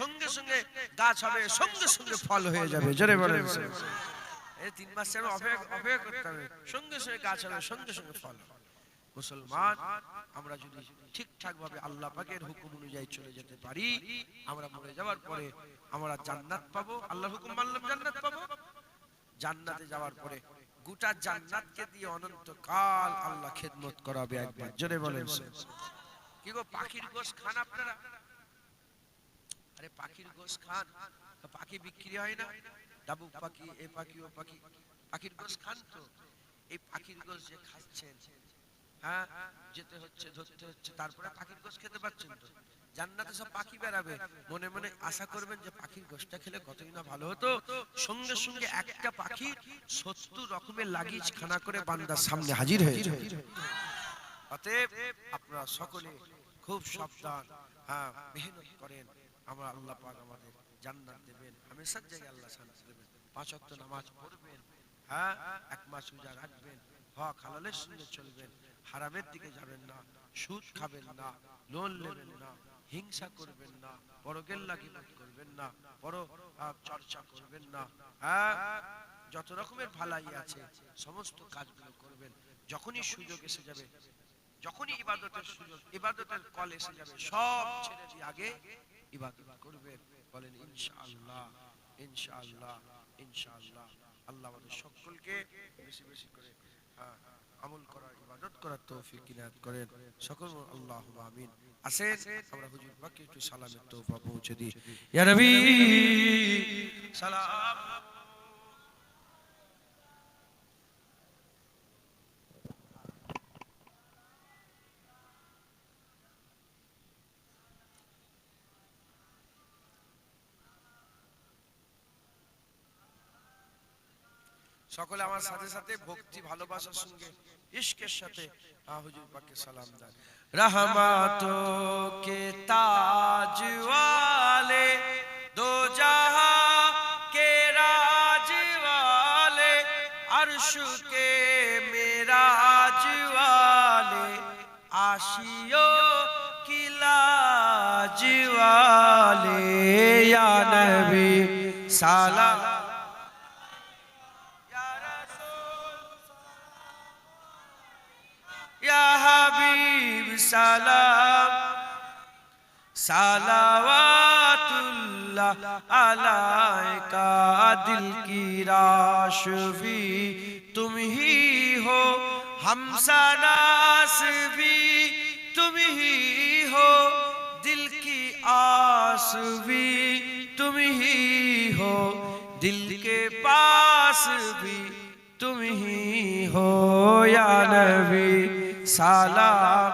সঙ্গে সঙ্গে গাছ হবে, সঙ্গে সঙ্গে ফল হয়ে যাবে। জোরে বলেন। এই 3 মাস যেন অপেক্ষা করতে হবে, সঙ্গে সঙ্গে গাছ হবে, সঙ্গে সঙ্গে ফল হবে। মুসলমান, আমরা যদি ঠিকঠাক ভাবে আল্লাহ পাকের হুকুম অনুযায়ী চলে যেতে পারি, আমরা মরে যাওয়ার পরে আমরা জান্নাত পাবো। আল্লাহর হুকুম মানলাম, জান্নাত পাবো। জান্নাতে যাওয়ার পরে গোটা জান্নাতকে দিয়ে অনন্তকাল আল্লাহ খেদমত করাবে। একবার জোরে বলেন। কি গো, পাখির গোশত খান আপনারা? আরে পাখির গোশত খান, পাখি বিক্রি হয় না? ডাবুক পাখি, এ পাখি, ও পাখি, পাখির গোশত খান তো? এই পাখির গোশত যে খাচ্ছেন, হ্যাঁ, যেতে হচ্ছে, ধরতে হচ্ছে, তারপরে পাখির গোশত খেতে পাচ্ছেন তো? জান্নাতে সব পাখি বেরাবে, মনে মনে আশা করবেন যে পাখির গোশতটা খেলে কতই না ভালো হতো। সঙ্গে সঙ্গে একটা পাখি 70 রকমের লাগিজ খানা করে বান্দার সামনে হাজির হয়ে যায়। অতএব আপনারা সকলে খুব সাবধান, হ্যাঁ, মেহনত করেন। আমরা আল্লাহ পাক আমাদের জান্নাত দেবেন, হামেশার জায়গায় আল্লাহ শান্তি দেবেন। 5 ওয়াক্ত নামাজ পড়বেন, হ্যাঁ, 1 মাস রোজা রাখবেন, হক হালালের সঙ্গে চলবেন, হারামের দিকে যাবেন না, সুদ খাবেন না, লোন নেবেন না, হিংসা করবেন না, পরগেল্লা গীবত করবেন না, পর চর্চা করবেন না, হ্যাঁ, যত রকমের ভালাই আছে সমস্ত কাজগুলো করবেন। যখনই সুযোগ এসে যাবে, যখনই ইবাদতের সুযোগ, ইবাদতের কল এসে যাবে, সব ছেড়ে দিয়ে আগে ইবাদত করবেন। বলেন ইনশাআল্লাহ, ইনশাআল্লাহ, ইনশাআল্লাহ। আল্লাহ আমাদের সকলকে বেশি বেশি করে আমল করার, ইবাদত করার তৌফিক ইনায়াত করেন সকল। আল্লাহুম্মা আমিন। আসেন আমরা হুজুর পাককে একটু সালামের তোহফা পৌঁছে দিই। ইয়া নবী সালাম। সকলে আমার সাথে সাথে ভক্তি ভালোবাসার সঙ্গে ইশকের সাথে হুজুর পাককে সালাম দেন। रहमतों के ताज वाले, दो जहां के राज वाले, अर्श के मेराज वाले, आशियों की लाज वाले, या नबी सलाम, या हबीब सलाम, सलावतुल्लाह अलैका। दिल की राशवी तुम ही हो, हमसनास भी तुम ही हो, दिल की आस भी तुम ही हो, दिल के पास भी तुम ही हो, या नबी सलाम,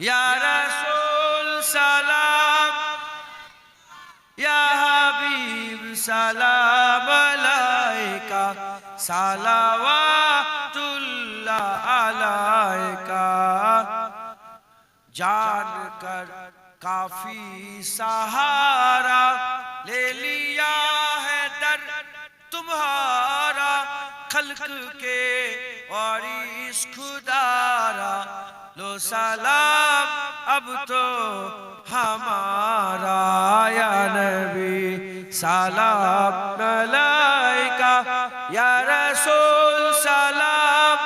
या रसूल सलाम, या हबीब सलाम अलैका, सलावतुल्लाह अलैका। जान कर काफी सहारा ले लिया है दर तुम्हारा, खल्क के वारिस खुदारा, लो सलाम अब तो हमारा, या नबी सलाम अलैका, या रसूल सलाम,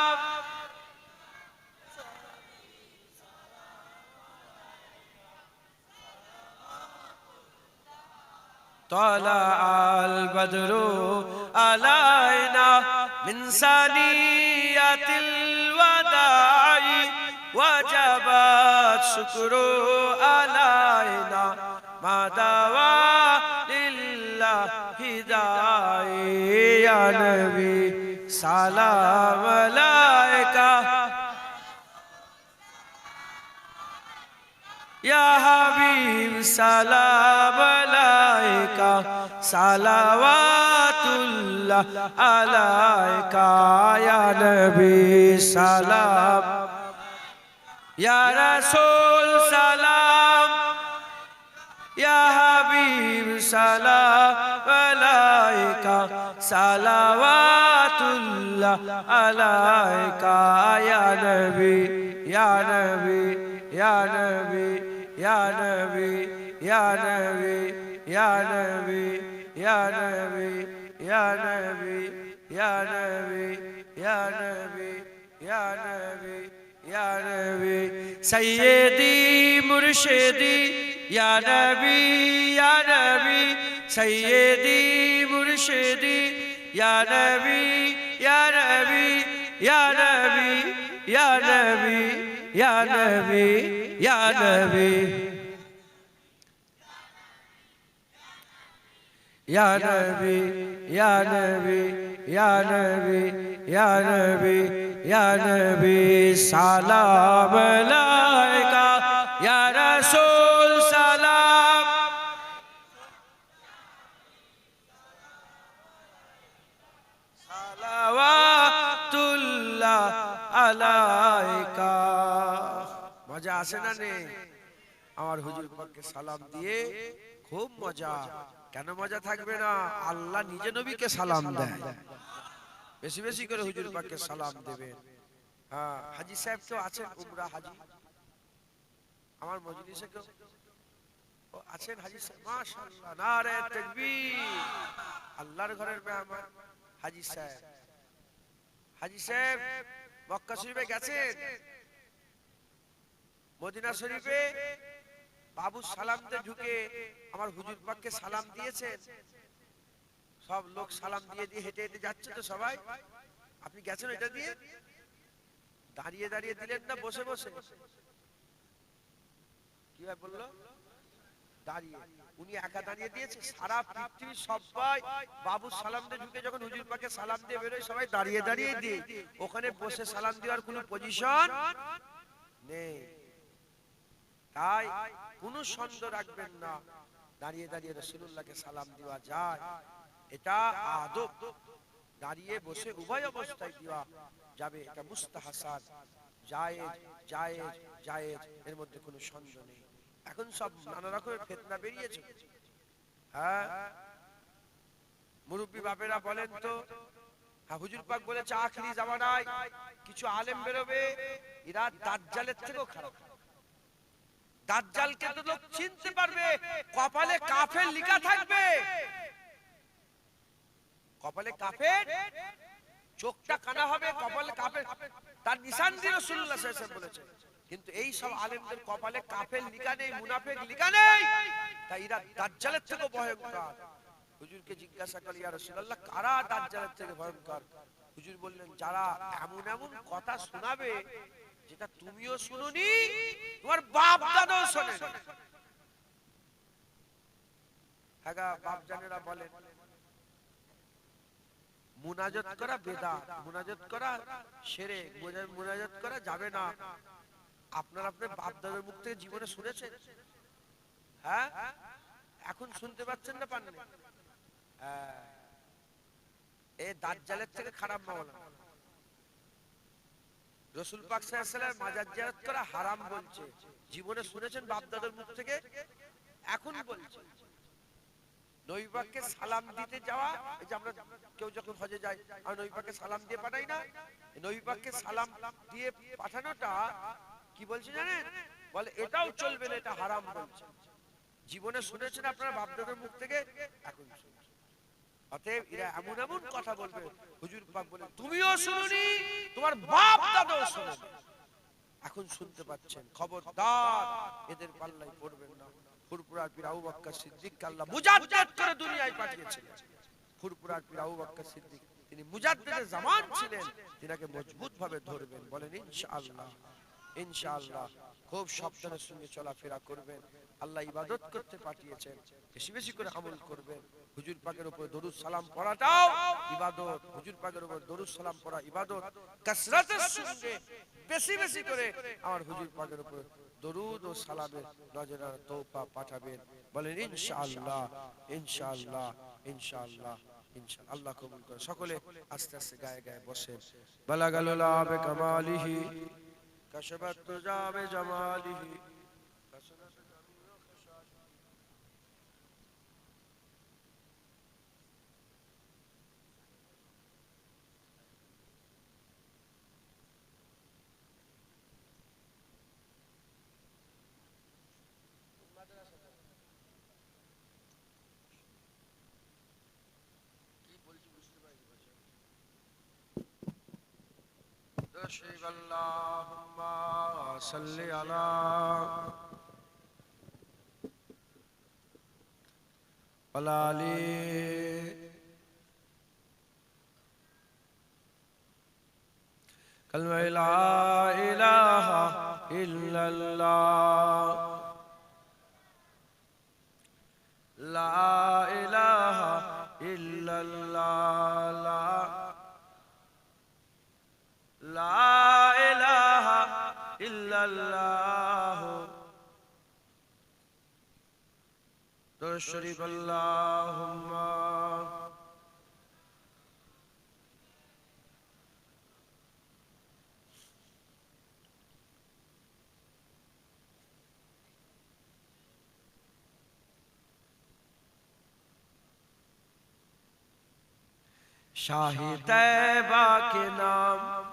तला अल बदरु अलैना मिन सनियतिल वदाई, वजबत शुक्रू अलैना मादावा लिल्लाहि दाई, या नबी सलाम अलैका, या हबीब सलाम अलैका, सलावतुल्लाह अलैका, या नबी सलाम, या रसूल सलाम, या हबीब सलाम अलैका, সালাওয়াতুল্লাহ আলাইকা ইয়া নবী ইয়া নবী ইয়া নবী ইয়া নবী ইয়া নবী ইয়া নবী ইয়া নবী ইয়া নবী ইয়া নবী ইয়া নবী ইয়া নবী ইয়া নবী সাইয়্যিদি মুরশিদি ইয়া নবী ইয়া নবী সাইয়্যিদি মুরশিদি ইয়া নবী ইয়া নবী ইয়া নবী ইয়া নবী ইয়া নবী ইয়া নবী ইয়া নবী ইয়া নবী ইয়া নবী ইয়া নবী ইয়া নবী সালাম আলাইকা ইয়া রাসূল সালাম সালাওয়াতুল্লাহ আলাইকা। মজা আসে না নেই? আমার হুজুর পাককে সালাম দিয়ে খুব মজা। কেন মজা থাকবে না? আল্লাহ নিজে নবীকে সালাম দেয়। বেশি বেশি করে হুজুর পাককে সালাম দেবেন। হ্যাঁ, হাজী সাহেব কেউ আছেন? উমরা হাজী আমার মজলিসে কেউ আছেন? হাজী সাহেব মাশাআল্লাহ, নারে তাকবীর। আল্লাহর ঘরের মেহমান হাজী সাহেব। হাজী সাহেব মক্কা শরীফে গেছেন? মদিনা শরীফে বাবু সালাম দিয়ে ঢুকে আমার হুজুর পাককে সালাম দিয়েছেন। সব লোক সালাম দিয়ে দিয়ে হেঁটে হেঁটে যাচ্ছে তো সবাই। আপনি গেছেন এটা দিয়ে? দাঁড়িয়ে দাঁড়িয়ে দিলেন না বসে বসে? কি ভাই বললো? দাঁড়িয়ে। উনি একা দাঁড়িয়ে দিয়েছে? সারা পৃথিবীর সবাই বাবু সালাম দিয়ে ঢুকে যখন হুজুর পাককে সালাম দিয়ে বেরোয় সবাই দাঁড়িয়ে দাঁড়িয়ে দিয়ে, ওখানে বসে সালাম দেওয়ার কোনো পজিশন নেই। তাই কোনো সন্দেহ রাখবেন না, দাঁড়িয়ে দাঁড়িয়ে রাসূলুল্লাহকে সালাম দেওয়া যায়। এটা আদব। দাঁড়িয়ে বসে উভয় অবস্থায় দেওয়া যাবে। এটা মুস্তাহাসান, জায়েজ জায়েজ জায়েজ, এর মধ্যে কোনো সন্দেহ নেই। এখন সব নানা রকমের ফিতনা বেরিয়েছে। হ্যাঁ, মুরব্বী বাপেরা বলেন তো, হ্যাঁ হুজুর পাক বলেছে আখিরি জামানায় কিছু আলেম বেরোবে, এরা দাজ্জালের থেকেও খারাপ। দাজ্জালকে তো লোক চিনতে পারবে, কপালে কাফের লেখা থাকবে। কপালে কাফের, চোখটা কানা হবে, কপালে কাফের, তার নিশান দিয়ে রাসূলুল্লাহ সাল্লাল্লাহু আলাইহি ওয়াসাল্লাম বলেছেন। কিন্তু এই সব আলেমদের কপালে কাফের লেখা নেই, মুনাফিক লেখা নেই, তাই এরা দাজ্জালের থেকে ভয়ঙ্কর। হুজুরকে জিজ্ঞাসা করলেন, ইয়া রাসূলুল্লাহ কারা দাজ্জালের থেকে ভয়ঙ্কর? হুজুর বললেন, যারা এমন এমন কথা শোনাবে যেটা তুমিও শুনোনি, তোমার বাপ দাদাও শোনেনি। হ্যাঁ বাপ জানেরা বলেন মুনাজাত করা বেদাত, মুনাজাত করা শিরক, মুনাজাত করা যাবে না। আপনার আপনার বাপ দাদার মুখ থেকে জীবনে শুনেছেন? হ্যাঁ, এখন শুনতে পাচ্ছেন না? পাননি? এই দাজ্জালের থেকে খারাপ মাওলানা। রাসূল পাক সাল্লাল্লাহু আলাইহি ওয়াসাল্লাম মাজার জিয়ারত করা হারাম বলছে, জীবনে শুনেছেন বাপ দাদার মুখ থেকে? এখন বলছে নবী পাককে সালাম দিতে যাওয়া, এই যে আমরা কেউ যখন হজে যায় আর নবী পাককে সালাম দিয়ে পাঠাই না, নবী পাককে সালাম দিয়ে পাঠানোটা কি বলছে জানেন? বলে এটাও চলবে না, এটা হারাম বলছে। জীবনে শুনেছেন আপনারা বাপ দাদার মুখ থেকে? এখন শুনছেন। অতএব এরা এমন এমন কথা বলবে, হুজুর পাক বলেন তুমিও শুনোনি, তোমার বাপ দাদাও শোনেনি, এখন শুনতে পাচ্ছেন। খবরদার এদের পাল্লায় পড়বেন না। ফুরফুরার পীর আবু বকর সিদ্দিককে আল্লাহ মুজাদ্দিদ করে দুনিয়ায় পাঠিয়েছিলেন। ফুরফুরার পীর আবু বকর সিদ্দিক তিনি মুজাদ্দিদের জামান ছিলেন, তিনাকে মজবুত ভাবে ধরবেন। বলেন ইনশাআল্লাহ। ইনশাআল্লাহ খুব সাবধানের সঙ্গে চলাফেরা করবেন। আল্লাহ ইবাদত করতে পাঠিয়েছেন, বেশি বেশি করে আমল করবেন। হুজুর পাকের উপর দরুদ সালাম পড়াটাও ইবাদত। হুজুর পাকের উপর দরুদ সালাম পড়া ইবাদত। কাসরাতের সঙ্গে বেশি বেশি করে আমার হুজুর পাকের উপর দরুদ ও সালামের নজরা তওবা পাঠাবেন। বলেন ইনশাআল্লাহ ইনশাআল্লাহ ইনশাআল্লাহ ইনশাআল্লাহ। আল্লাহ কবুল করে। সকলে আস্তে আস্তে গায়ে গায়ে বসেন। বালাগালুল আবে কামালিহি কাশাবাত তুজাবে জামালিহি। तशरीफ अल्लाहुम्मा सल्ली अला वलाली कलमा ला इलाहा इल्लल्लाह ला इलाहा इल्लल्लाह ला इलाहा इल्लल्लाह तशरीफ अल्लाहुम्मा शाही तैबा के नाम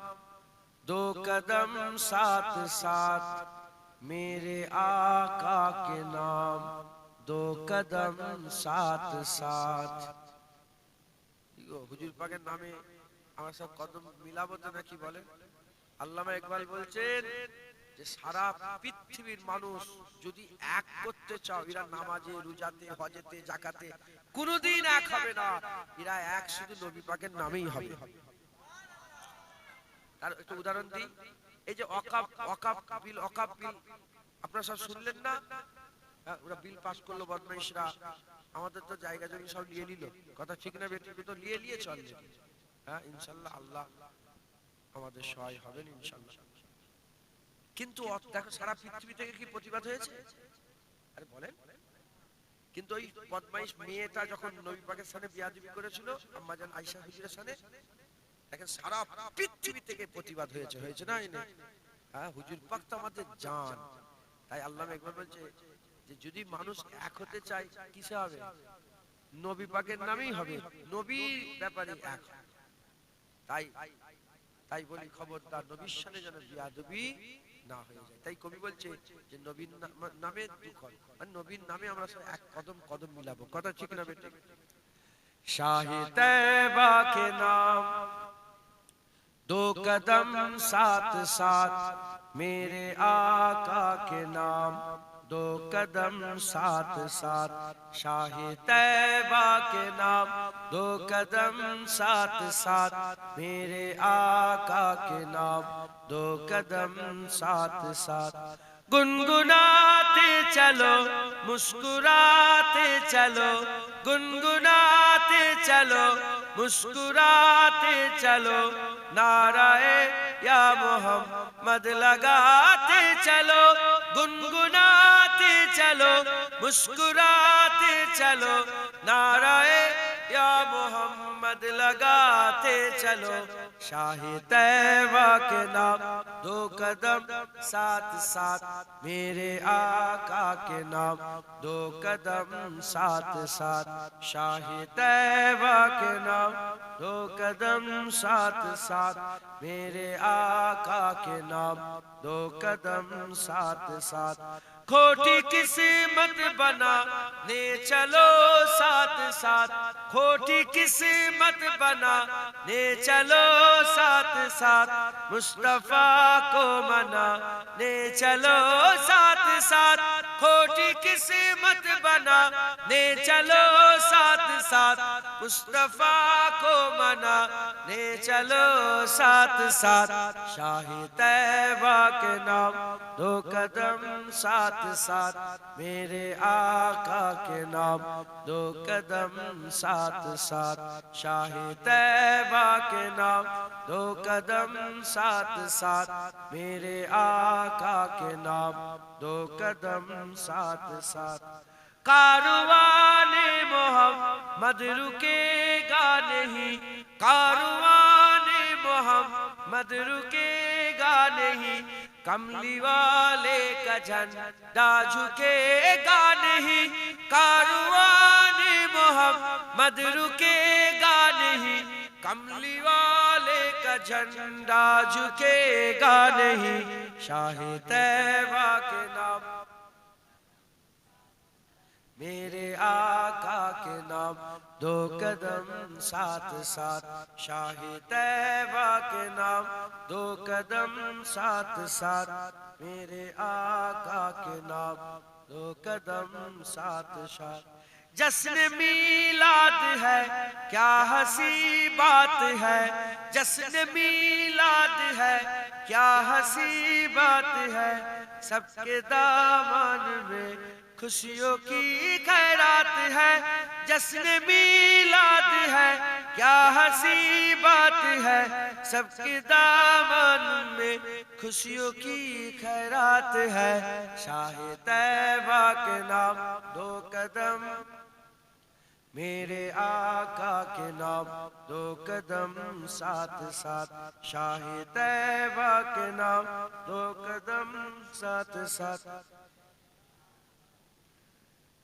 दो कदम साथ साथ मेरे आका के नाम दो कदम साथ साथ হুজুর পাকের নামে আমরা সব কদম মিলাবো তো নাকি বলেন আল্লামা ইকবাল বলছেন যে সারা পৃথিবীর মানুষ যদি এক করতে চাও এরা নামাজে রোজাতে হজেতে যাকাতে কোনোদিন এক হবে না এরা এক শুধু নবী পাকের নামেই হবে তার একটা উদাহরণ দিই এই যে ওয়াকাফ বিল আপনারা সব শুনলেন না ওরা বিল পাস করলো বদমাইশরা আমাদের তো জায়গা জমি সব নিয়ে নিল কথা ঠিক না বেটি তো নিয়ে চলছে হ্যাঁ ইনশাআল্লাহ আল্লাহ আমাদের সহায় হবেন ইনশাআল্লাহ কিন্তু দেখো সারা পৃথিবী থেকে কি প্রতিবাদ হয়েছে আরে বলেন কিন্তু ওই বদমাইশ মেয়েটা যখন নবী পাকের সামনে বিয়াদবি করেছিল আম্মা জান আয়েশা হুজুরের সামনে দেখেন সারা পৃথিবী থেকে প্রতিবাদ হয়েছে না হ্যাঁ হুজুর পাক তো আমাদের জান তাই আল্লাহ একবার বলছে যে যদি মানুষ এক হতে চায় কিসে হবে নবী পাকের নামেই হবে নবীর ব্যাপারে এক তাই বলি খবরদার নবীর সামনে যেন বিয়াদবি না হয়ে যায় তাই কবি বলছে যে নবীর নামে দুখন আর নবীর নামে আমরা এক কদম মিলাবো কথা ঠিক না বেটা শাহে তৈবা के नाम दो कदम साथ साथ मेरे आका के नाम दो कदम साथ साथ शाहे तैबा के नाम दो कदम साथ साथ मेरे आका के नाम दो कदम साथ साथ गुनगुनाते चलो मुस्कुराते चलो गुनगुनाते चलो मुस्कुराते चलो नाराए या मोहम्मद लगाते चलो गुनगुनाते चलो मुस्कुराते चलो नाराए या मोहम्मद लगाते चलो शाहे तैबा के नाम दो कदम साथ साथ मेरे आका के नाम दो कदम साथ साथ शाहे तैबा के नाम दो कदम साथ साथ मेरे आका के नाम दो कदम साथ साथ खोटी किस्मत बनाने चलो साथ साथ खोटी किस्मत बनाने चलो साथ साथ मुस्तफा को मनाने चलो साथ साथ खोटी किस्मत बनाने चलो साथ साथ मुस्तफा को मनाने चलो साथ साथ शाही तैबा के नाम दो कदम साथ साथ मेरे आका के नाम दो कदम साथ साथ शाही तैबा के नाम दो कदम साथ साथ मेरे आका के नाम दो कदम साथ साथ कारवाने मोहम्मद रुकेगा नहीं कारवाने मोहम्मद रुकेगा नहीं कमली वाले का झंडा झुकेगा नहीं कारवाने मोहम्मद रुकेगा नहीं कमली वाले का झंडा झुकेगा नहीं शाहे तैबा के नाम मेरे आका के नाम दो कदम साथ साथ शाह तैबा के नाम, दो कदम साथ साथ मेरे आका के नाम, दो कदम साथ साथ। जश्न मीलाद है क्या हंसी बात है, जश्न मीलाद है क्या हंसी बात है, सबके दामन में खुशियों की खैरात है। जश्न मीलाद है क्या हंसी बात है, सबके दामन में खुशियों की खैरात है। शाह तैबा के नाम, दो कदम मेरे आका के नाम, दो कदम साथ साथ शाह तैबा के नाम, दो कदम साथ साथ,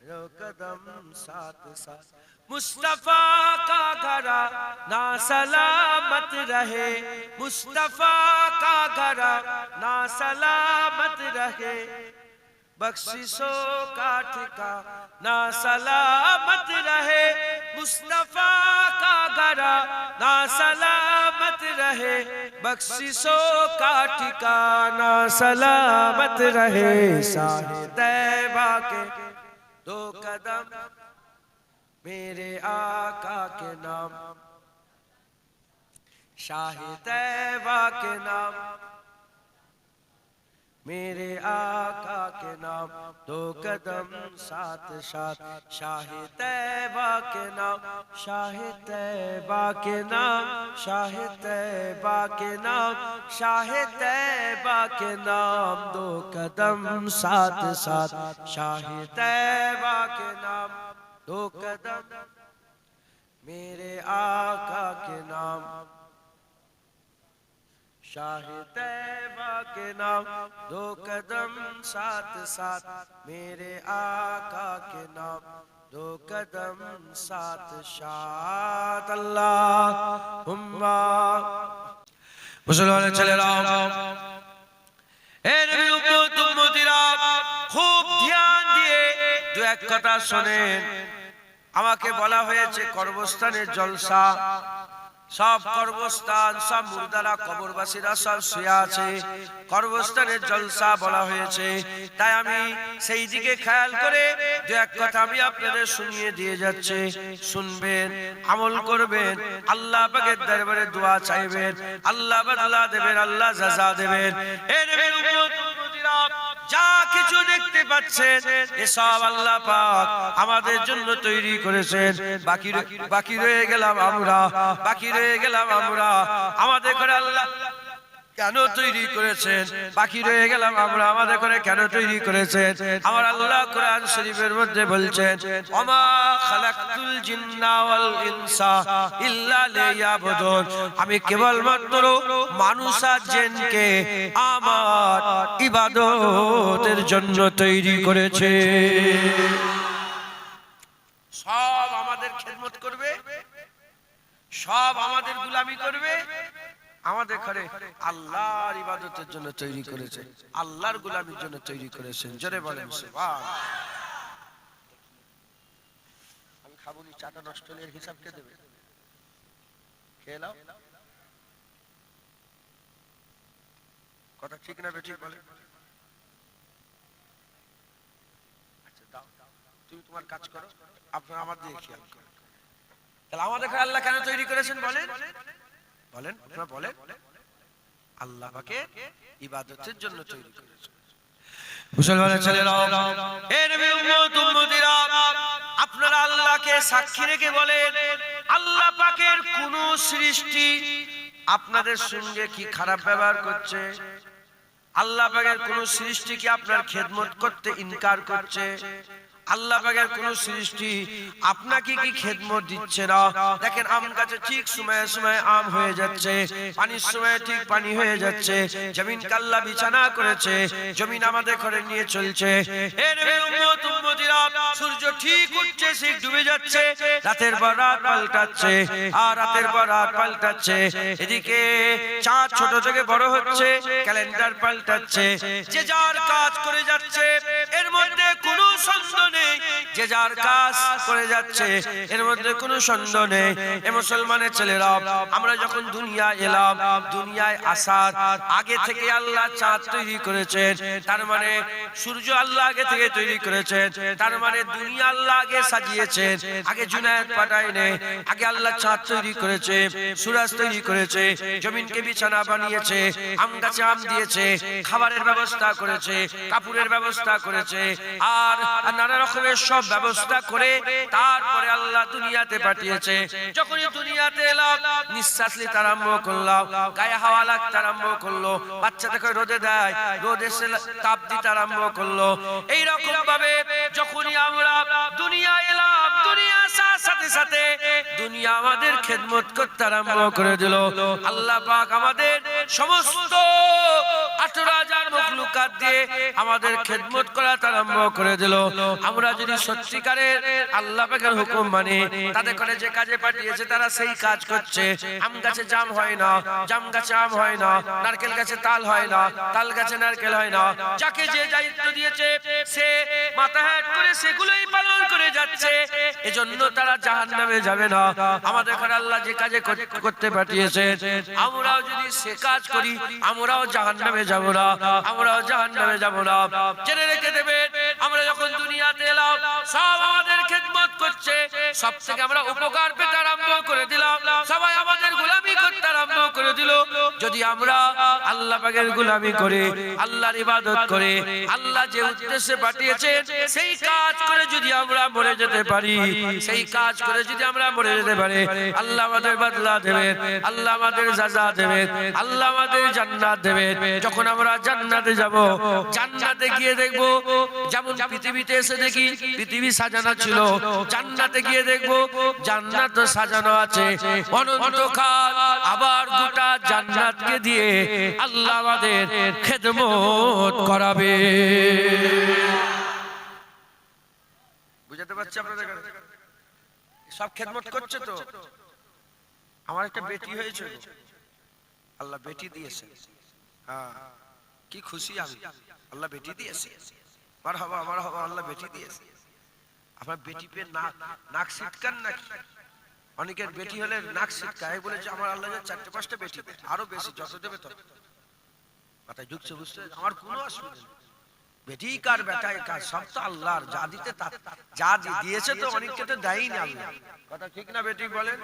दो कदम साथ साथ। मुस्तफा का घरा ना सलामत रहे, मुस्तफा का घरा ना सलामत रहे, बख्शिशों का ठिकाना सलामत रहे, मुस्तफा का घरा ना सलामत रहे, बख्शिशों का ठिकाना सलामत रहे। शाह तैबा के दो कदम मेरे आका के नाम, शाह तैबा के नाम, मेरे आका के नाम, दो कदम साथ साथ शाह तैबा के नाम, शाह तैबा के नाम, शाह तैबा के नाम, शाह तैबा के नाम, दो कदम साथ साथ शाह तैबा के नाम, दो कदम मेरे आका के नाम, शाह तैबा के नाम, दो कदम साथ साथ मेरे आका के नाम, दो कदम साथ साथ। अल्लाहुम्मा मुसलमान चले रहो। ए नबी उम्मत उम्मतीरा खूब ध्यान দিয়ে দু এক কথা শুনেন। আমাকে বলা হয়েছে কর্মস্থানের জলসা, সব কর্মস্থান, সব মুর্দারা কবরবাসীরা সব শুয়ে আছে, কর্মস্থানের জলসা বলা হয়েছে। তাই আমি সেই দিকে খেয়াল করে দু এক কথা আমি আপনাদের শুনিয়ে দিয়ে যাচ্ছে, শুনবেন, আমল করবেন, আল্লাহ পাকের দরবারে দোয়া চাইবেন, আল্লাহ বদলা দেবেন, আল্লাহ জাযা দেবেন। এ নবীর উম্মত উম্মতিরা যা কিছু দেখতে পাচ্ছেন এসব আল্লাহ পাক আমাদের জন্য তৈরি করেছেন। বাকি রয়ে গেলাম আমরা, বাকি রয়ে গেলাম আমরা। আমাদের করে আল্লাহ কেন তৈরি করেছেন? বাকি রয়ে গেলাম আমরা, আমাদের করে কেন তৈরি করেছেন? আমার আল্লাহ কোরআন শরীফের মধ্যে বলছেন, ওমা খালাকতুল জিন্না ওয়াল ইনসা ইল্লা লিয়াবুদুন, আমি কেবলমাত্র মানুষ আর জিনকে আমার ইবাদতের জন্য তৈরি করেছে। সব আমাদের খেদমত করবে, সব আমাদের গোলামি করবে, আমাদের ঘরে আল্লাহর ইবাদতের জন্য তৈরি করেছে, আল্লাহর গোলামির জন্য তৈরি করেছেন। জোরে বলেন সুবহান। আমি খাবো নি, চাটা নষ্ট হলে এর হিসাব কে দেবে? খেয়ে নাও। কথা ঠিক না বেঠিক বলে? আচ্ছা দাও, তুমি তোমার কাজ করো, আপনারা আমার দিকে খেয়াল করো। তাহলে আমাদের ঘরে আল্লাহ কেন তৈরি করেছেন বলেন? বলেন, আপনারা বলেন। আল্লাহ পাকে ইবাদতের জন্য তৈরি করেছেন। মুসলমানের ছেলেরাও, এ নবী উম্মত উম্মতিরা, আপনারা আল্লাহকে সাক্ষী রেখে বলেন, আল্লাহ পাকের কোন সৃষ্টি আপনাদের সঙ্গে কি খারাপ ব্যবহার করছে? আল্লাহ পাকের কোন সৃষ্টি কি আপনার খেদমত করতে ইনকার করছে? আল্লাহ পাকের কোন সৃষ্টি আপনাকে কি খেদমত দিচ্ছে না? দেখেন, আম গাছে ঠিক সময়ে সময়ে আম হয়ে যাচ্ছে, পানির সময়ে ঠিক পানি হয়ে যাচ্ছে, জমিন আল্লাহ বিছানা করেছে, জমিন আমাদের ঘরে নিয়ে চলছে। এ নবীর উম্মত উম্মতিরা, সূর্য ঠিক উঠছে, ঠিক ডুবে যাচ্ছে, রাতের পর রাত পাল্টাচ্ছে, আর রাতের পর রাত পাল্টাচ্ছে। এদিকে চাঁদ ছোট থেকে বড় হচ্ছে, ক্যালেন্ডার পাল্টাচ্ছে, যে যার কাজ করে যাচ্ছে। এর মধ্যে কোনো সন্দেহ নেই যে যার কাজ করে যাচ্ছে, এর মধ্যে কোনো সন্দেহ নেই। এ মুসলমানের ছেলেরা, আমরা যখন দুনিয়া এলাম, দুনিয়ায় আসার আগে থেকে আল্লাহ চাঁদ তৈরি করেছেন, তার মানে সূর্য আল্লাহ আগে থেকে তৈরি করেছেন, তার মানে দুনিয়া আল্লাহ আগে সাজিয়েছেন। আগে জুনায়েদ পাঠায়নি, আগে আল্লাহ চাঁদ তৈরি করেছে, সূরজ তৈরি করেছে, জমিনকে বিছানা বানিয়েছে, আম গাছে আম দিয়েছে, খাবারের ব্যবস্থা করেছে, কাপড়ের ব্যবস্থা করেছে, আর নানা রকমের সব ব্যবস্থা করে তারপরে আল্লাহ দুনিয়াতে পাঠিয়েছে। যখন দুনিয়াতে এলাম, নিঃশ্বাস নিতে আরম্ভ করলাম, গায়ে হাওয়া লাগতে আরম্ভ করলো, বাচ্চাটাকে রোদে দেয়, রোদ এসে তাপ দিতে আরম্ভ করলো। এইরকম ভাবে যখনই আমরা দুনিয়া এলাম, দুনিয়া আসার সাথে সাথে দুনিয়া আমাদের খেদমত করতে আরম্ভ করে দিল। আল্লাহ পাক আমাদের সমস্ত 18,000 মখলুকাত দিয়ে আমাদের খেদমত করা আরম্ভ করে দিল। আমরা যদি সত্যিকারের আল্লাহ পাকের হুকুম মানে, তাদের করে যে কাজে পাঠিয়েছে তারা সেই কাজ করছে। আম গাছে জাম হয় না, জাম গাছে আম হয় না, নারকেল গাছে তাল হয় না, তাল গাছে নারকেল হয় না। যাকে যে দায়িত্ব দিয়েছে সে মাথা হেট করে সেগুলোই পালন করে যাচ্ছে, এজন্য তারা জাহান্নামে যাবে না। আমাদের ঘরে আল্লাহ যে কাজে করতে পাঠিয়েছে, আমরাও যদি সে কাজ করি আমরাও জাহান্নামে যাব না, আমরাও জাহান্নামে যাব না। জেনে রেখে দেবেন, আমরা যখন দুনিয়াতে এলাম সব আমাদের খেদমত করছে, সব থেকে আমরা উপকার পেতে আরম্ভ করে দিলাম, সবাই আমাদের গোলামি করতে আরম্ভ করে দিল। যদি আমরা আল্লাহ পাকের গোলামি করে, আল্লাহর ইবাদত করে, আল্লাহ যে উদ্দেশ্যে পাঠিয়েছে সেই কাজ করে যদি আমরা মরে যেতে পারি, সেই কাজ করে যদি আমরা মরে যেতে পারি, আল্লাহ আমাদের বদলা দেবেন, আল্লাহ আমাদের সাজা দেবেন, আল্লাহ আমাদের জান্নাত দেবেন। যখন আমরা জান্নাতে যাব, জান্নাতে গিয়ে দেখব যেমন পৃথিবীতে এসে দেখি পৃথিবী সাজানো ছিল, জান্নাতে গিয়ে দেখব জান্নাত সাজানো আছে অনন্তকাল। আবার গোটা জান্নাতকে দিয়ে আল্লাহ আমাদের খেদমত করাবে। বুঝতে পারছি আপনাদের সব খেদমত করছে তো। আমার একটা বেটি হয়েছে, আল্লাহ বেটি দিয়েছে, হ্যাঁ কি খুশি আমি, আল্লাহ বেটি দিয়েছে, মারহাবা মারহাবা, আল্লাহ বেটি দিয়েছে। আপনার বেটি পেয়ে নাক সিটকান নাকি? অনেকের বেটি হলে নাক সিটকায়, বলেছে আমার আল্লাহ 4-5টা বেটি দেয়, আরো বেশি যত দেবে তত। মাথায় ঢুকছে, বুঝতে আমার কোনো অসুবিধা নেই। বেটি কার বেটায় কার, সব তো আল্লাহর, যা দিতে যা দিয়েছে তো অনেককে তো দেয়ই না আল্লাহ। কথা ঠিক না বেটি বলেন?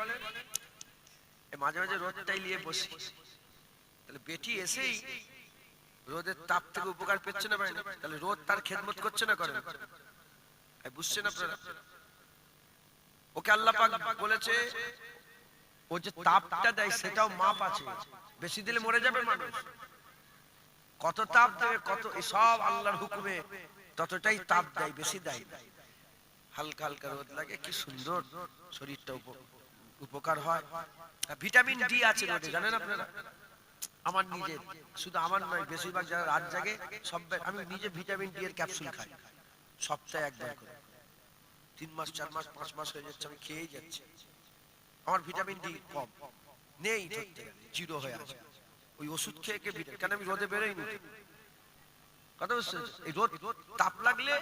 মাঝে মাঝে রোদটাই নিয়ে বসি, তাহলে বেটি এসেই রোদের তাপ থেকে উপকার পেচ্ছে না, তাহলে রোদ তার খেদমত করছে না, করে বুঝছেন আপনারা? ওকে আল্লাহ পাক বলেছে ও যে তাপটা দেয় সেটাও মাপ আছে, বেশি দিলে মরে যাবে মানুষ। কত তাপ দেবে, কত সব আল্লাহর হুকুমে ততটাই তাপ দেয়, বেশি দেয়। হালকা হালকা রোদ লাগে, কি সুন্দর শরীরটা উপকার হয়। ভিটামিন ডি আছে রোদে, জানেন আপনারা? আমার নিজে, শুধু আমার নয়, বেশিরভাগ যারা রাত জাগে সব, আমি নিজে ভিটামিন ডি এর ক্যাপসুল খাই সপ্তাহে একবার করে। 3 মাস 4 মাস 5 মাস হয়ে যাচ্ছে আমি খেয়েই যাচ্ছি। আমার ভিটামিন ডি কম নেই, জিরো হয়ে আছে। ওই ওষুধ খেয়ে ভিটামিন, কেন আমি রোদে বেরোই নি। কথা বুঝছেন? এই রোদ তাপ লাগলে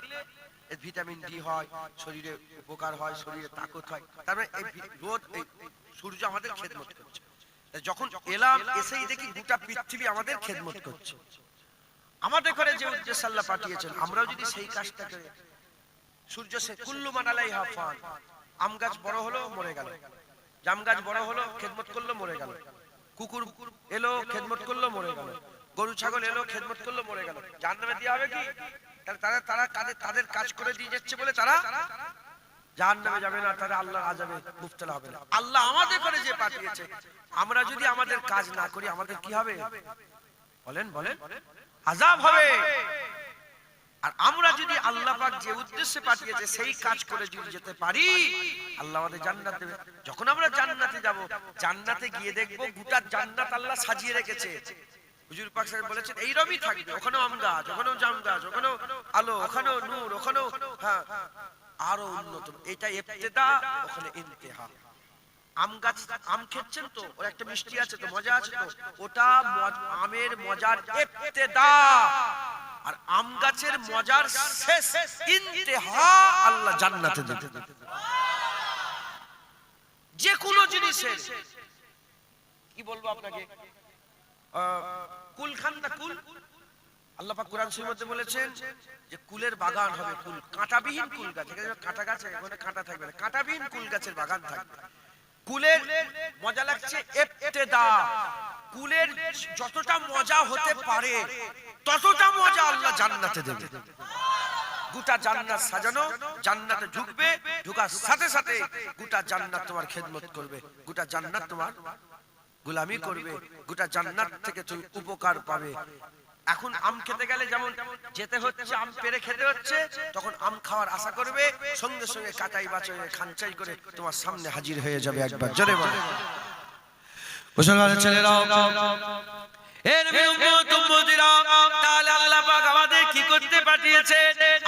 ভিটামিন ডি হয়, শরীরে উপকার হয়, শরীরে তাকত হয়। তার মানে এই রোদ, এই সূর্য আমাদের খেদমত করছে। যখন এলাম এসেই দেখি গোটা পৃথিবী আমাদের খেদমত করছে। আমাদের ঘরে যে উদ্দেশ্যে আল্লাহ পাঠিয়েছেন, আমরাও যদি সেই কাজটা করি, সূর্য সে কুল্লু মান আলাইহা ফান, আম গাছ বড় হলো মরে গেল, জাম গাছ বড় হলো খেদমত করলো মরে গেল, কুকুর এলো খেদমত করলো মরে গেল, গরু ছাগল এলো খেদমত করলো মরে গেল, জাহান্নামে দেওয়া হবে কি? তারা তাদের কাজ করে দিয়ে যাচ্ছে বলে তারা জাহান্নামে যাবে না, তারা আল্লাহর আযাবে মুবতালা হবে না। আল্লাহ আমাদের করে যে পাঠিয়েছে, আমরা যদি আমাদের কাজ না করি আমাদের কি হবে বলেন? বলেন, আযাব হবে। আর আমরা যদি আল্লাহ পাক যে উদ্দেশ্যে পাঠিয়েছে সেই কাজ করে যদি যেতে পারি, আল্লাহ আমাদের জান্নাত দেবে। যখন আমরা জান্নাতে যাব, জান্নাতে গিয়ে দেখব গোটা জান্নাত আল্লাহ সাজিয়ে রেখেছে। হুজুর পাক সাহেব বলেছেন এইরকমই থাকবে, ওখানেও আম গাছ, ওখানেও জাম গাছ, ওখানেও আলো, ওখানেও নূর, ওখানেও হ্যাঁ আরো উন্নত। এটা ইবতিদা, ওখানে ইন্তেহা। আম গাছ আম খেচ্ছেন তো, ওর একটা মিষ্টি আছে তো, মজা আছে তো, ওটা আমের মজার ইবতিদা। আর আম গাছের মজার শেষ ইন্তেহা আল্লাহ জান্নাতে দেবে। যে কোনো জিনিসের কি বলবো আপনাকে, কুল খান না কুল, আল্লাহ পাক কোরআন শরীফের মধ্যে বলেছেন যে কুলের বাগান হবে, কুল কাঁটাবিহীন কুল গাছ, এখানে কাঁটা গাছ এখানে কাঁটা থাকবে না, কাঁটাবিহীন কুল গাছের বাগান থাকবে। কুলের মজা লাগছে ইবতিদা, কুলের যতটা মজা হতে পারে ততটা মজা আল্লাহ জান্নাতে দেবে। গোটা জান্নাত সাজানো, জান্নাতে ঢুকবে, ঢোকার সাথে সাথে গোটা জান্নাত তোমার খেদমত করবে, গোটা জান্নাত তোমার গোলামি করবে, গোটা জান্নাত থেকে তুমি উপকার পাবে। এখন আম খেতে গেলে যেমন যেতে হচ্ছে, আম পেড়ে খেতে হচ্ছে, তখন আম খাওয়ার আশা করবে, সঙ্গে সঙ্গে কাটাই বাছাই খানচাই করে তোমার সামনে হাজির হয়ে যাবে। একবার জোরে বলো মুসলমানের ছেলেরা, এ নবী উম্মত উম্মতিরা, তাহলে আল্লাহ পাক আমাদের কি করতে পাঠিয়েছে?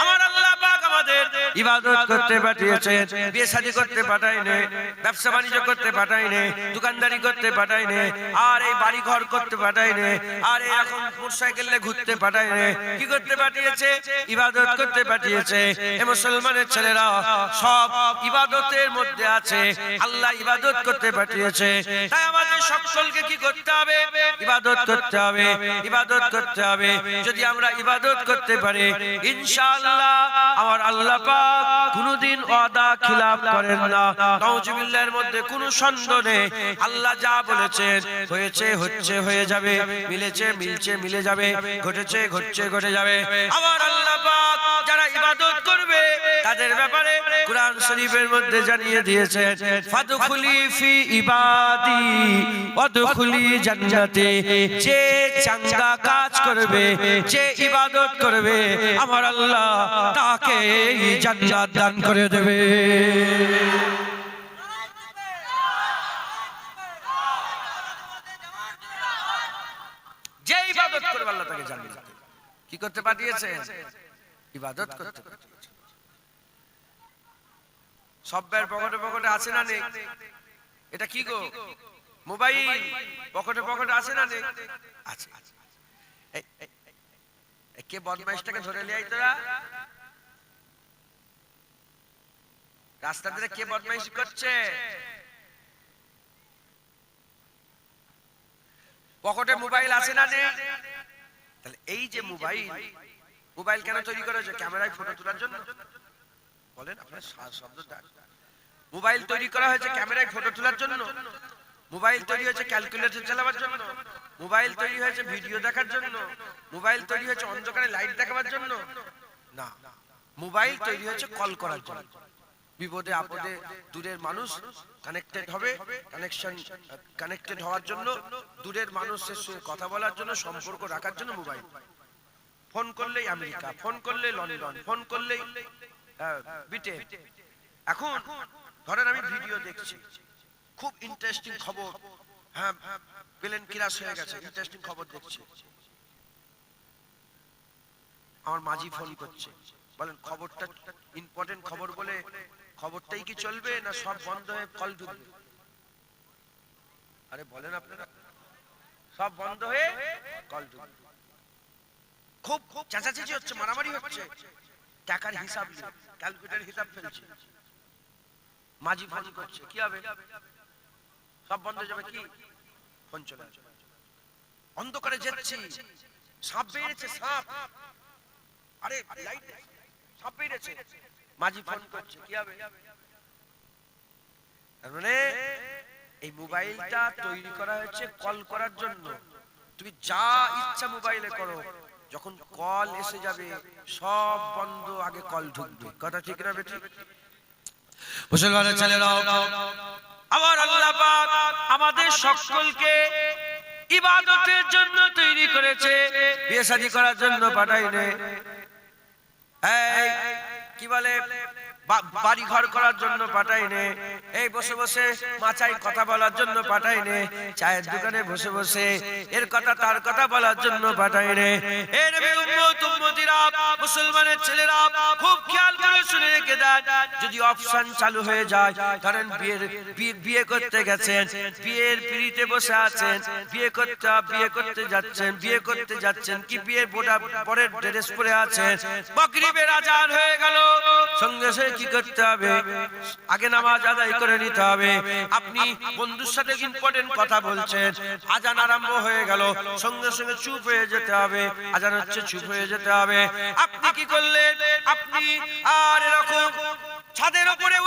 আমার আল্লাহ পাক আমাদের ইবাদত করতে পাঠিয়েছে, বিয়ে শাদী করতে পাঠায়নি, ব্যবসা বাণিজ্য করতে পাঠায়নি, দোকানদারি করতে পাঠায়নি, আর এই বাড়ি ঘর করতে পাঠায়নি, আর এরকম মোটরসাইকেলে ঘুরতে পাঠায়নি। কি করতে পাঠিয়েছে? ইবাদত করতে পাঠিয়েছে। এ মুসলমানের ছেলেরা, সব ইবাদতের মধ্যে আছে, আল্লাহ ইবাদত করতে পাঠিয়েছে। তাই আমাদের সকলকে কি করতে হবে? ইবাদত করতে হবে, ইবাদত করতে হবে। যদি আমরা ইবাদত করতে পারি, ইনশাআল্লাহ আমার আল্লাহ পাক কোনদিন ওয়াদা খিলাফ করেন না। নাউজুবিল্লাহর মধ্যে কোনো সন্দেহ নেই। আল্লাহ যা বলেছেন হয়েছে হচ্ছে হয়ে যাবে, মিলেছে মিলছে মিলে যাবে, ঘটেছে ঘটছে ঘটে যাবে। আমার আল্লাহ পাক যারা ইবাদত করবে তাদের ব্যাপারে কুরআন শরীফের মধ্যে জানিয়ে দিয়েছেন, ফাদখুলি ফি ইবাদি ওয়াদখুলি জান্নাতি। যে চাঙ্গা কাজ করবে, যে ইবাদত করবে, আমার আল্লাহ তাকে জান্নাত দান করে দেবে। যে ইবাদত করবে আল্লাহ তাকে জান্নাত দেবে। কি করতে পাঠিয়েছে? ইবাদত করতে পাঠিয়েছে। সব্বের পকেটে পকেটে আছে না নেই? এটা কি গো? মোবাইল পকেটে পকেটে আছে না নেই? আছে। কে বদমাইশটাকে ধরে নিয়ে আই তোরা? রাস্তা দিয়ে কে বদমাইশি করছে? পকেটে মোবাইল আছে না নেই? তাহলে এই যে মোবাইল কেন তৈরি করা হয়েছে? ক্যামেরায় ফটো তোলার জন্য? বলেন আপনার শব্দটা। মোবাইল তৈরি করা হয়েছে ক্যামেরায় ফটো তোলার জন্য? মোবাইল তৈরি হয়েছে ক্যালকুলেটর চালাবার জন্য? মোবাইল তৈরি হয়েছে ভিডিও দেখার জন্য? মোবাইল তৈরি হয়েছে অন্ধকারে লাইট দেখাবার জন্য? না, মোবাইল তৈরি হয়েছে কল করার জন্য। বিপদে আপদে দূরের মানুষ কানেক্টেড হবে, কানেক্টেড হওয়ার জন্য, দূরের মানুষের সঙ্গে কথা বলার জন্য, সম্পর্ক রাখার জন্য মোবাইল। ফোন করলেই আমেরিকা, ফোন করলেই লন্ডন, ফোন করলেই ব্রিটেন। এখন ধরেন আমি ভিডিও দেখছি, খুব ইন্টারেস্টিং খবর, হ্যাঁ প্লেন ক্র্যাশ হয়ে গেছে, ইন্টারেস্টিং খবর দেখছি। আমার মাঝি ফোন করছে, বলেন খবরটা ইম্পর্টেন্ট খবর বলে খবরটাই কি চলবে, না সব বন্ধ হয়ে কল ঢুকবে? আরে বলেন আপনারা, সব বন্ধ হয়ে কল ঢুকবে। খুব চেঁচাচেঁচি হচ্ছে, মারামারি হচ্ছে, টাকার হিসাব নিয়ে ক্যালকুলেটর হিসাব ফেলছে। মাঝি ফোন করছে, কি হবে? সব বন্ধ হয়ে যাবে, কি ফোন চলে আসবে। অন্ধকারে যাচ্ছি, সাপ বেরিয়েছে, সাপ, আরে লাইট, সাপ বেরিয়েছে, মাঝি ফোন করছে, কি হবে? মানে এই মোবাইলটা তৈরি করা হয়েছে কল করার জন্য। তুমি যা ইচ্ছা মোবাইলে করো, যখন কল এসে যাবে সব বন্ধ, আগে কল ঢুকবে। কথা ঠিক না বেটি? মুসলমানের ছেলেরা, আমার আল্লাহ পাক আমাদের সকলকে ইবাদতের জন্য তৈরি করেছে, বিয়ে শাদী করার জন্য পাঠায়নি। এই কি বলে, বাড়ি ঘর করার জন্য পাঠাইনে, এই বসে বসে মাচাই কথা বলার জন্য পাঠাইনে, চায়ের দোকানে বসে বসে এর কথা তার কথা বলার জন্য পাঠাইনে। এই নবীর উম্মত উম্মতিরা, মুসলমানের ছেলেরা খুব খেয়াল করে শুনে রেখে দেন, যদি অপশন চালু হয়ে যায়, ধরেন বিয়ে করতে গেছেন, বিয়ের পিড়িতে বসে আছেন, বিয়ে করতে যাচ্ছেন কি বিয়ের পরের ড্রেস পরে আছেন, মাগরিবের আজান হয়ে গেল, সঙ্গে সঙ্গে কি করতে হবে? আগে নামাজ আদায় করে নিতে হবে। আপনি বন্ধুর সাথে ইম্পর্টেন্ট কথা বলছেন, আজান আরম্ভ হয়ে গেল, সঙ্গে সঙ্গে চুপ হয়ে যেতে হবে। আজান হচ্ছে, চুপ হয়ে যেতে হবে। আপনি কি করলেন? আপনি আর এরকম ছাদের উপরে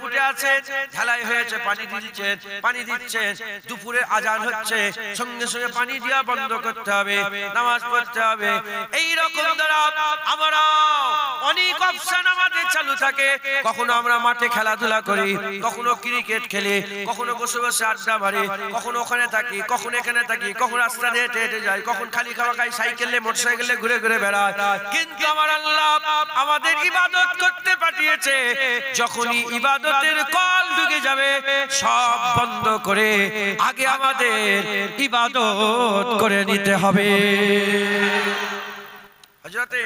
উঠে আছেন, ঢালাই হয়েছে, পানি দিচ্ছেন, দুপুরে আজান হচ্ছে, সঙ্গে সঙ্গে পানি দিয়া বন্ধ করতে হবে, নামাজ পড়তে হবে। এই রকম দ্বারা আমরা অনেক অপশন আমাদের চালু থাকে। কখনো আমরা মাঠে খেলাধুলা করি, কখনো ক্রিকেট খেলি, কখনো বসে বসে আড্ডা মারি, কখনো ওখানে থাকি, কখনো এখানে থাকি, কখনো রাস্তা দিয়ে হেঁটে হেঁটে যাই, কখন খালি খাওয়া খাই, সাইকেলে মোটরসাইকেলে ঘুরে ঘুরে বেড়াই। কিন্তু আমার আল্লাহ আমাদের ইবাদত করতে পাঠিয়েছে, যখনই ইবাদতের কল ঢুকে যাবে সব বন্ধ করে আগে আমাদের ইবাদত করে নিতে হবে। হযরতে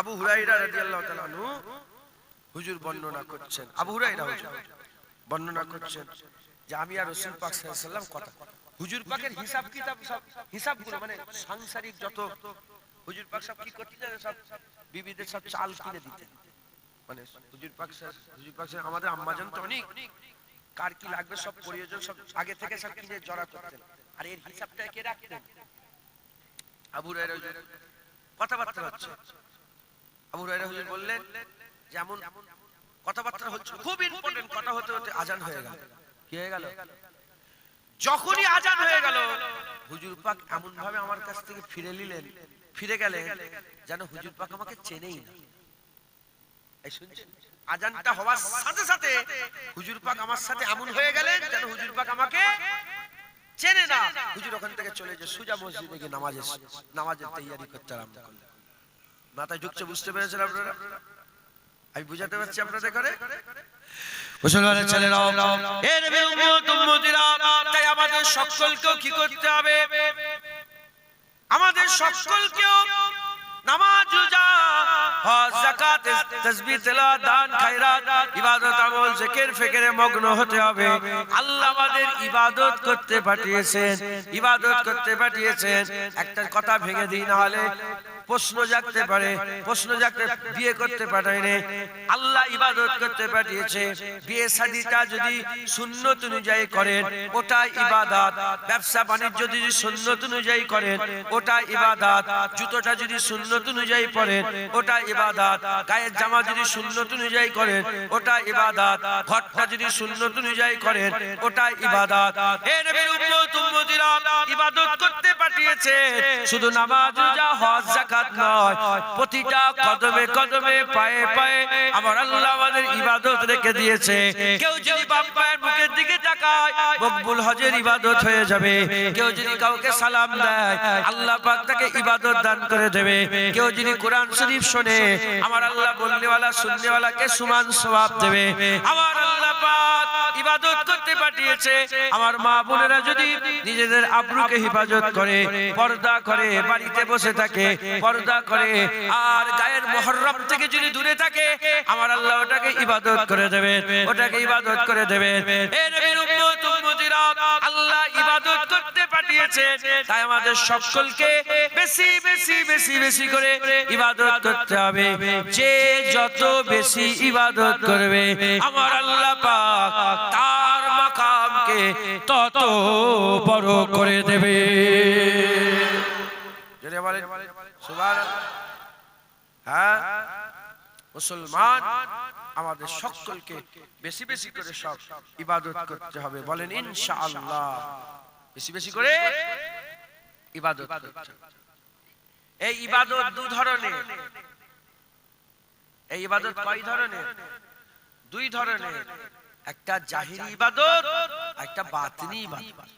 আবু হুরায়রা রাদিয়াল্লাহু তাআলা আনহু হুজুর বর্ণনা করছেন, আবু হুরায়রা হুজুর বর্ণনা করছেন যে আমি আর রাসূল পাক সাল্লাল্লাহু আলাইহি ওয়াসাল্লাম কথা, হুজুর পাকের হিসাব কিতাব, সব হিসাবগুলো মানে সাংসারিক যত হুজুর পাক সব কি করতেন, সব বিবিদের সব চাল কিনে দিতেন। মানে হুজুর পাক আমাদের আম্মাজান তো অনেক, কার কি লাগবে সব প্রয়োজন সব আগে থেকে সব কিনে জড়া করতেন, আর এর হিসাবটা কে রাখতেন? আবু হুরায়রা হুজুর কথাবার্তা হচ্ছে, আবু হুরায়রা হুজুর বললেন যেমন কথাবার্তা হচ্ছে, খুব ইম্পর্টেন্ট কথা হতে হতে আজান হয়ে গেল। কি হয়ে গেল? যখনই আজান হয়ে গেল হুজুর পাক এমন ভাবে আমার কাছ থেকে ফিরে গেলেন যেন হুজুর পাক আমাকে চেনেই না। এই শুনছেন, আজানটা হওয়ার সাথে সাথে হুজুর পাক আমার সাথে এমন হয়ে গেলেন যেন হুজুর পাক আমাকে চেনে না। হুজুর ওখান থেকে চলে যে সোজা মসজিদে গিয়ে নামাজের তৈয়ারি করতে আরম্ভ করলেন। মাথায় ঢুকছে, বুঝতে পেরেছেন আপনারা? আমি বুঝাতে পারছি আপনাদের করে? মুসলমানের ছেলেরাও, এ নবীর উম্মত উম্মতিরা, তাই আমাদের সকলকেও কি করতে হবে? আমাদের সকলকেও নামাজ, রোজা, হজ, যাকাত, তাসবিহ, তেলাওয়াত, দান, খায়রাত, ইবাদত, আমল, জিকির, ফিকিরে মগ্ন হতে হবে। আল্লাহ আমাদের ইবাদত করতে পাঠিয়েছেন। একটা কথা ভেঙে দিই, না হলে প্রশ্ন জাগতে পারে, বিয়ে করতে পাঠায়নি, আল্লাহ ইবাদত করতে পাঠিয়েছে। বিয়ে শাদীটা যদি সুন্নত অনুযায়ী করেন ওটা ইবাদত, ব্যবসা বাণিজ্য যদি সুন্নত অনুযায়ী করেন ওটা ইবাদত, জুতোটা যদি সুন্নত অনুযায়ী পরেন ওটা ইবাদত, গায়ের জামা যদি সুন্নত অনুযায়ী করেন ওটা ইবাদত, ঘরটা যদি সুন্নত অনুযায়ী করেন ওটা ইবাদত। হে নবীর উম্মত উম্মতিরা, ইবাদত করতে পাঠিয়েছে, শুধু নামাজ, রোজা, হজ, যাকাত নয়, প্রতিটা কদমে কদমে, পায়ে পায়ে আমার আল্লাহ আমাদের ইবাদত রেখে দিয়েছে। কেউ যদি বাপ মায়ের মুখের দিকে তাকায় মকবুল হজের ইবাদত হয়ে যাবে। কেউ যদি কাউকে সালাম দেয় আল্লাহ পাক তাকে ইবাদত দান করে দেবে। কেউ যদি কোরআন শরীফ শোনে আমার আল্লাহ বলনেওয়ালা শুননেওয়ালাকে সমান সওয়াব দেবে। আমার আল্লাহ পাক ইবাদত করতে পাঠিয়েছে। আমার মা বোনেরা যদি নিজেদের আব্রুকে হেফাজত করে, পর্দা করে, বাড়িতে বসে থাকে, পর্দা করে, আর গায়ের মুহররম থেকে যদি দূরে থাকে আমার আল্লাহ ওটাকে ইবাদত করে দেবে, এ নবীর উম্মত উম্মতিরা, আল্লাহ ইবাদত করতে পাঠিয়েছে। তাই আমাদের সকলকে বেশি বেশি বেশি বেশি করে ইবাদত করতে হবে। যে যত বেশি ইবাদত করবে আমার আল্লাহ পাক তার মাকামকে তত বড় করে দেবে। যদি বলেন সুবহানাল্লাহ। হ্যাঁ, মুসলমান আমাদের সকলকে বেশি বেশি করে সব ইবাদত করতে হবে। বলেন ইনশাআল্লাহ, বেশি বেশি করে ইবাদত করতে হবে। এই ইবাদত দুই ধরনের। এই ইবাদত কয় ধরনের? দুই ধরনের। একটা জাহিরি ইবাদত, একটা বাতিনি ইবাদত।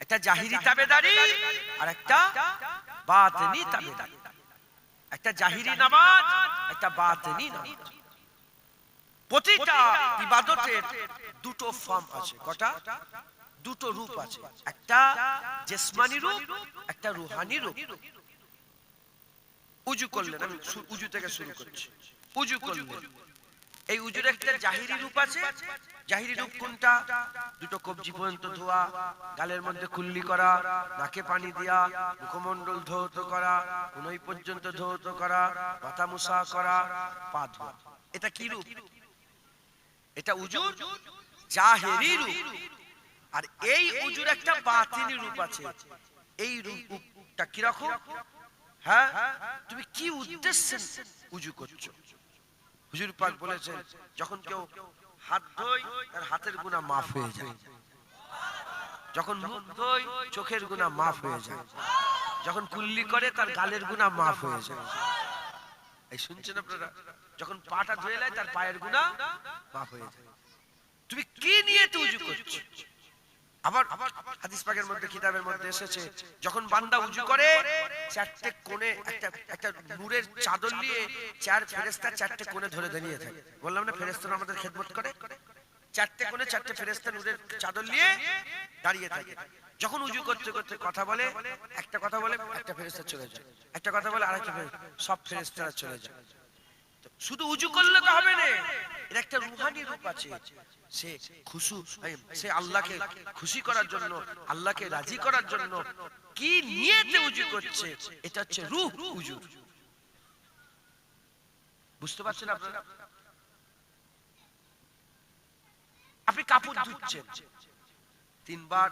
একটা জাহিরি তাবেদারি আর একটা বাতিনি তাবেদারি। একটা জাহিরি নামাজ, একটা বাতিনি নামাজ। প্রতিটা ইবাদতের দুটো ফর্ম আছে। কটা? দুটো রূপ আছে, একটা জিসমানি রূপ, একটা রূহানি রূপ। উজু করলেন, আমি উজু থেকে শুরু করছি। উজু করলেন, এই উজুর একটা জাহিরি রূপ আছে। জাহিরি রূপ কোনটা? দুটো কবজি পর্যন্ত ধোয়া, গালের মধ্যে কুল্লি করা, নাকে পানি দেয়া, মুখমণ্ডল ধৌত করা, কোনই পর্যন্ত ধৌত করা, মাথা মুছা করা, পা ধোয়া। এটা কি রূপ? এটা উজুর জাহিরি রূপ। আর এই উজুর একটা বাতিনি রূপ আছে। এই রূপটা কি রকম? হ্যাঁ, তুমি কি উদ্দেশ্যে উজু করছো? হুজুর পাক বলেছেন, যখন কেউ হাত ধোয় তার হাতের গুনাহ মাফ হয়ে যায়, যখন মুখ ধোয় চোখের গুনাহ মাফ হয়ে যায়, যখন কুল্লি করে তার গালের গুনাহ মাফ হয়ে যায়। এই শুনছেন আপনারা? যখন পাটা ধুয়ে নেয় তার পায়ের গুনাহ মাফ হয়ে যায়। তুমি কি নিয়তে উজু করছো? আবার হাদিস পাকের মধ্যে, কিতাবের মধ্যে এসেছে, যখন বান্দা উজু করে চারটে কোণে একটা নূরের চাদর নিয়ে চার ফেরেশতা চারটে কোণে ধরে দাঁড়িয়ে থাকে। বললাম না ফেরেশতারা আমাদের খেদমত করে? চারটে কোণে চারটে ফেরেশতা নূরের চাদর নিয়ে দাঁড়িয়ে থাকে। যখন উজু করতে করতে কথা বলে, একটা কথা বলে একটা ফেরেশতা চলে যায়, একটা কথা বলে আরেকটা ফেরেশতা, সব ফেরেশতারা চলে যায়। শুধু উজু করলে তো হবে না, এর একটা রূহানি রূপ আছে। সে আল্লাহকে খুশি করার জন্য, আল্লাহকে রাজি করার জন্য কি নিয়তে উজু করছে, এটা হচ্ছে রূহ উজু। বুঝতে পারছেন আপনারা? আপনি কাপড় ধুচ্ছেন, তিনবার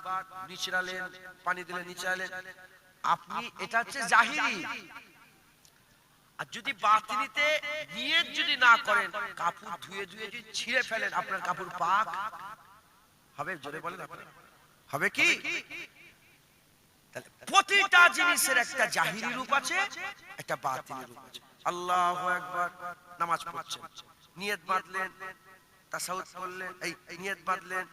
নিচড়ালেন, পানি দিলে নিচড়ালেন, আপনি, এটা হচ্ছে জাহিরি। আর যদি বাতিনিতে নিয়ত যদি না করেন, কাপড় ধুয়ে ধুয়ে যদি ছিঁড়ে ফেলেন, আপনার কাপড় পাক হবে? জোরে বলেন আপনারা, হবে কি? তাহলে প্রতিটা জিনিসের একটা জাহিরি রূপ আছে, একটা বাতিনি রূপ আছে। আল্লাহু আকবার, নামাজ পড়ছেন, নিয়ত বাঁধলেন, তাসাউদ করলেন, এই নিয়ত বাঁধলেন,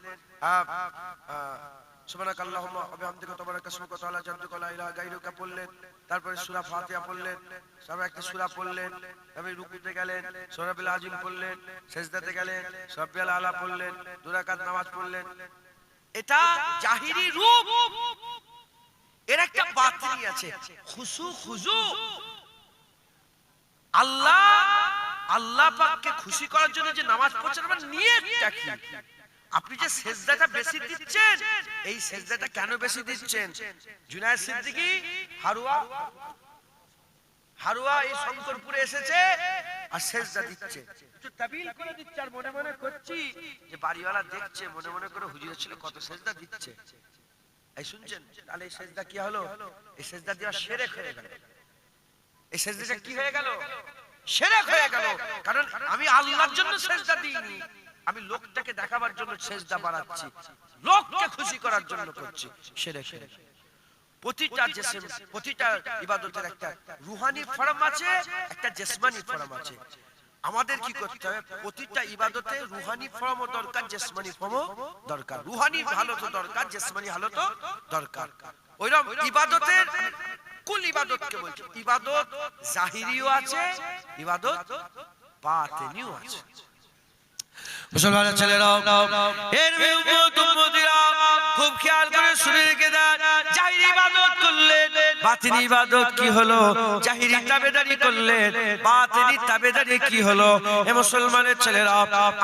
সুবহানাকাল্লাহুম্মা ওয়া বিহামদিকা তাবারাকা ইসমুকা ওয়া তাআলা জাদ্দুকা লা ইলাহা গায়রুকা পড়লেন, তারপরে সূরা ফাতিহা পড়লেন, সবাই একটা সূরা পড়লেন, আমি রুকুতে গেলেন, সূরা বিল আজিম পড়লেন, সিজদাতে গেলেন, সাব্বিহাল আলা পড়লেন, দুই রাকাত নামাজ পড়লেন। এটা জাহিরি রূপ। এর একটা বাতিনি আছে, খুশু খুজু। আল্লাহ পাককে খুশি করার জন্য যে নামাজ পড়ছেন, আমার নিয়তটা কি? আপনি যে সেজদাটা বেশি দিচ্ছেন, এই সেজদাটা কেন বেশি দিচ্ছেন? জুনায়েদ সিদ্দিকী হারুয়া এই শঙ্করপুরে এসেছে আর সেজদা দিচ্ছে, একটু তাবিল করে দিচ্ছে, আর মনে মনে করছি যে বাড়িওয়ালা দেখছে, মনে মনে করে হুজুর ছিল কত সেজদা দিচ্ছে। এই শুনছেন? তাহলে এই সেজদা কি হলো? এই সেজদা দেওয়া শিরক হয়ে গেল। এই সেজদাটা কি হয়ে গেল? শিরক হয়ে গেল। কারণ আমি আল্লাহর জন্য সেজদা দিইনি, আমি লোকটাকে দেখাবার জন্য সেজদা বাড়াচ্ছি, লোককে খুশি করার জন্য করছি। শিরক হয়ে গেল। প্রতিটা ইবাদতের একটা রূহানি ফরম আছে, একটা জিসমানি ফরম আছে। আমাদের কি করতে হবে? প্রতিটা ইবাদতে রূহানি ফরমও দরকার, জিসমানি ফরমও দরকার। রূহানি হালতও দরকার, জিসমানি হালতও দরকার। ওইরকম ইবাদতের, কোন ইবাদতকে বলছি? ইবাদত জাহিরিও আছে, ইবাদত বাতিনিও আছে। মুসলমানের ছেলেরাও, এর উম্মতিরা খুব খেয়াল করে শুনে রেখে দেন। জাহিরি ইবাদত করলেন, বাতিনি ইবাদত কি হলো? জাহিরি তাবেদারি করলেন, বাতিনি তাবেদারি কি হলো? এ মুসলমানের ছেলেরা,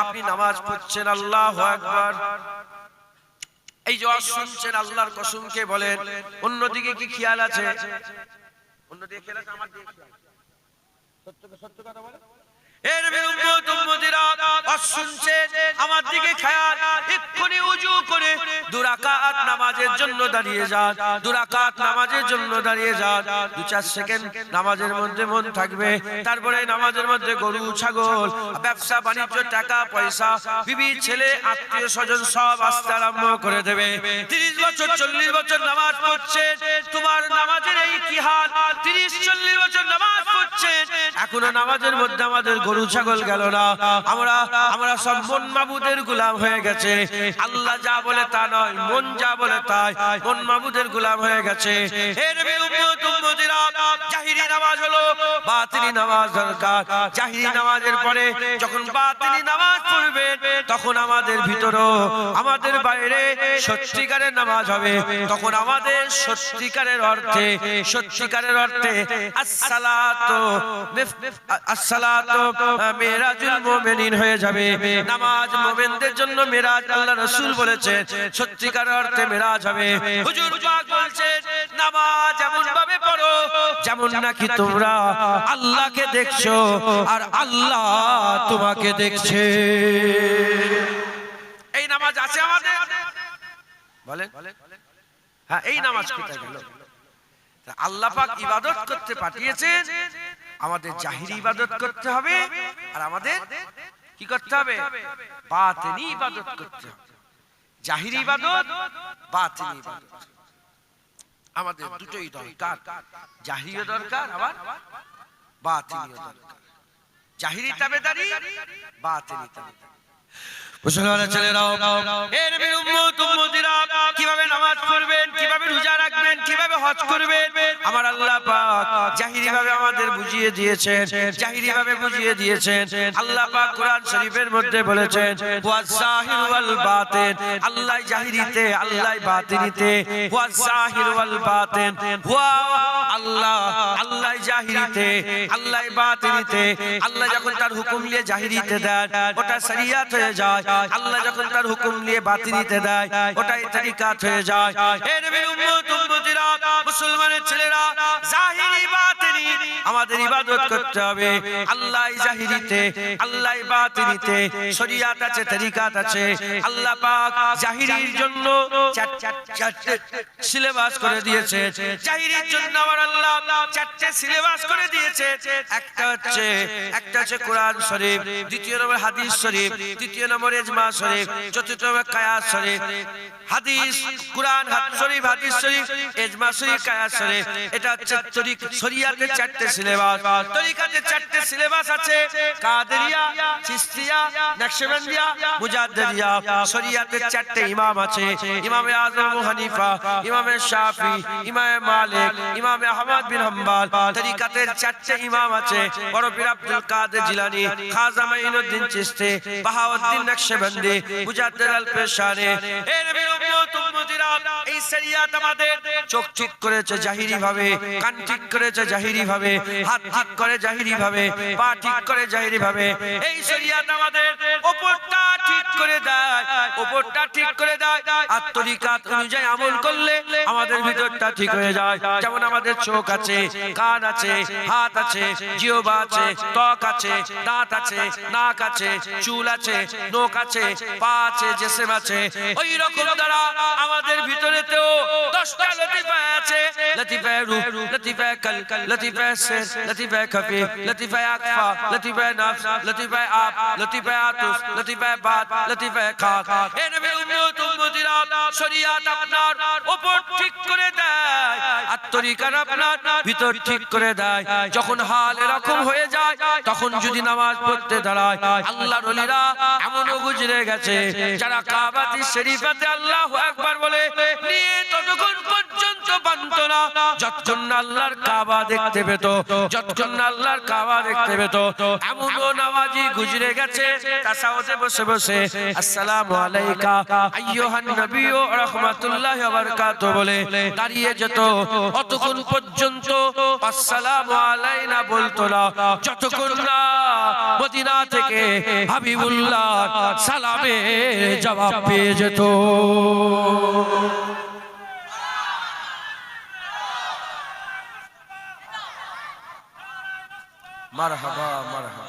আপনি নামাজ পড়ছেন, আল্লাহু আকবার, এই যে শুনছেন, আল্লাহর কসমকে বলেন, অন্যদিকে কি খেয়াল আছে? অন্যদিকে খেয়াল আছে? আমার দিকে খেয়াল, সত্য কথা বলেন। এর উম্মতিরা শুনছেন, আমার দিকে খেয়াল। এক্ষুনি উজু করে 2 রাকাত নামাজের জন্য দাঁড়িয়ে যান, 2 রাকাত নামাজের জন্য দাঁড়িয়ে যান। 2-4 সেকেন্ড নামাজের মধ্যে মন থাকবে, তারপরে নামাজের মধ্যে গরু ছাগল, ব্যবসা বাণিজ্য, টাকা পয়সা, বিবি ছেলে, আত্মীয় স্বজন সব আসতে আরম্ভ করে দেবে। 30 বছর 40 বছর নামাজ পড়ছেন, তোমার নামাজের এই কি হাল? 30-40 বছর নামাজ পড়ছেন, এখনো নামাজের মধ্যে আমাদের গরু ছাগল গেল না। আমরা সব মন মাবুদের গোলাম হয়ে গেছে। আল্লাহ যা বলে তা নয়, মন যা বলে তাই, মন মাবুদের গোলাম হয়ে গেছে। এর নবী উম্মত উম্মতিরা, জাহিরি জাহিরি নামাজ হলো বাতিনি নামাজ দরকার। জাহিরি নামাজের পরে যখন বাতিনি নামাজ পড়বেন তখন আমাদের ভিতরও আমাদের বাইরে সত্যিকারের নামাজ হবে। তখন আমাদের সত্যিকারের অর্থে আসসালাতু মিরাজুল মুমিনিন হয়ে যাবে। নামাজ মুমিনদের জন্য মিরাজ। আল্লাহ রাসূল বলেছেন সত্যিকারের অর্থে মিরাজ হবে। হুজুর পাক বলছেন নামাজ এমন ভাবে পড়ো যেমন নাকি তোমরা আল্লাহকে দেখছো আর আল্লাহ তোমাকে দেখছে। এই নামাজ আছে আমাদের, বলেন? হ্যাঁ, এই নামাজ কোথায় গেল? আল্লাহ পাক ইবাদত করতে পাঠিয়েছেন, আমাদের জাহিরি ইবাদত করতে হবে আর আমাদের কি করতে হবে? বাতিনি ইবাদত করতে হবে। জাহিরি ইবাদত, বাতিনি ইবাদত আমাদের দুটোই দরকার। জাহিরিও দরকার আবার বাতিনিও দরকার। জাহিরি তাবেদারি, বাতিনি তাবেদারি। মুসলমানের ছেলেরাও, এর নবীর উম্মত উম্মতিরা কিভাবে নামাজ পড়বেন, কিভাবে রোজা রাখবেন, কিভাবে হজ করবেন, আমার আল্লাহ পাক জাহিরি ভাবে আমাদের বুঝিয়ে দিয়েছেন। জাহিরি ভাবে বুঝিয়ে দিয়েছেন। আল্লাহ পাক কোরআন শরীফের মধ্যে বলেছেন ওয়াজ-জাহির ওয়াল বাতিন। আল্লাহ জাহিরিতে, আল্লাহ বাতিনিতে। ওয়াজ-জাহির ওয়াল বাতিন হুয়া আল্লাহ। আল্লাহ জাহিরিতে, আল্লাহ বাতিনিতে। আল্লাহ যখন তার হুকুম নিয়ে জাহিরিতে দেন ওটা শরিয়াত হয়ে যায়। আল্লাহ যখন তার হুকুম নিয়ে বাতিনিতে দেয় ওটাই তরিকাত হয়ে যায়। হে নবীর উম্মত উম্মতিরা, মুসলমানের ছেলেরা, জাহিরি বাতিনি আমাদের ইবাদত করতে হবে। আল্লাহ জাহিরিতে, আল্লাহ বাতিনিতে শরিয়াত আছে, তরিকাত আছে। আল্লাহ পাক জাহিরির জন্য চারটে সিলেবাস করে দিয়েছে। জাহিরির জন্য আমার আল্লাহ চারটে সিলেবাস করে দিয়েছে। একটা হচ্ছে কোরআন শরীফ, দ্বিতীয় নম্বর হাদিস শরীফ, তৃতীয় নম্বর ইজমা শরীফ, চতুর্থ নম্বর কিয়াস শরীফ। হাদিস, কোরআন শরীফ, হাদিস শরীফ, ইজমা শরীফ, কিয়াস শরীফ, এটা হচ্ছে শরিয়াতের চারটে সিলেবাস। তরিকাতের চারটে সিলেবাস আছে, কাদেরিয়া, চিশতিয়া, নকশবন্দিয়া, মুজাদ্দিদিয়া। শরিয়াতের চারটে ইমাম আছে, ইমামে আযম আবু হানিফা, ইমামে শাফি, ইমামে মালিক, ইমামে আহমদ বিন হাম্বল। তরিকাতের চারটে ইমাম আছে, বড় পীর আব্দুল কাদের জিলানী, খাজা মাইনুদ্দিন চিশতি, বাহাউদ্দিন নকশবন্দি, মুজাদ্দিদ আল-পেশানি। এই নবীর উম্মত উম্মতিরা, এই শরিয়াত আমাদের চোখ ঠিক করেছে জাহিরি ভাবে, কান ঠিক করেছে জাহিরি ভাবে, হাত ঠিক করে জাহিরি ভাবে, পা ঠিক করে জাহিরি ভাবে। এই শরিয়াত আমাদের উপরটা ঠিক করে দেয়, উপরটা ঠিক করে দেয়। আর তরিকাত অনুযায়ী আমল করলে আমাদের ভিতরটা ঠিক হয়ে যায়। যেমন আমাদের চোখ আছে, কান আছে, হাত আছে, জিহ্বা আছে, ত্বক আছে, দাঁত আছে, নাক আছে, চুল আছে, নখ আছে, পা আছে, জিসম আছে। ওই রকম দ্বারা আমাদের ভিতরেতেও 10টা লতিফা আছে। লতিফা রূহ, লতিফা কল, লতিফা সির, লতিফা খফি, লতিফা আকফা, লতিফা নফস, লতিফা আব, লতিফা আতুস, লতিফা বাত, লতিফা খাক। এ নবীর উম্মত উম্মতিরা, শরিয়াত আপনার উপর ঠিক করে দেয় আর তরিকা আপনার ভিতর ঠিক করে দেয়। যখন হাল এরকম হয়ে যায় তখন যদি নামাজ পড়তে দাঁড়ায়, আল্লাহর ওলিরা এমনও গুজরে গেছে যারা কাবাতি শরীফাতে আল্লাহু আকবার বলে নিয়ে ততক্ষণ পর্যন্ত বানতো না যতক্ষণ না আল্লাহর কাবা দেখতে পেত, যতক্ষণ না আল্লাহর কাবা দেখতে পেত। এমনও নামাজি গুজরে গেছে তাসাউদে বসে বসে আসসালামু আলাইকা আইয়ুহান নবী ওয়া রাহমাতুল্লাহি ওয়া বারাকাতুহু বলে দাঁড়িয়ে যেত। অতক্ষণ পর্যন্ত আসসালামু আলাইনা বলতো না যতক্ষণ না মদিনা থেকে হাবিবুল্লাহ সালামে জবাব পেয়ে যেত। মারহাবা মারহাবা।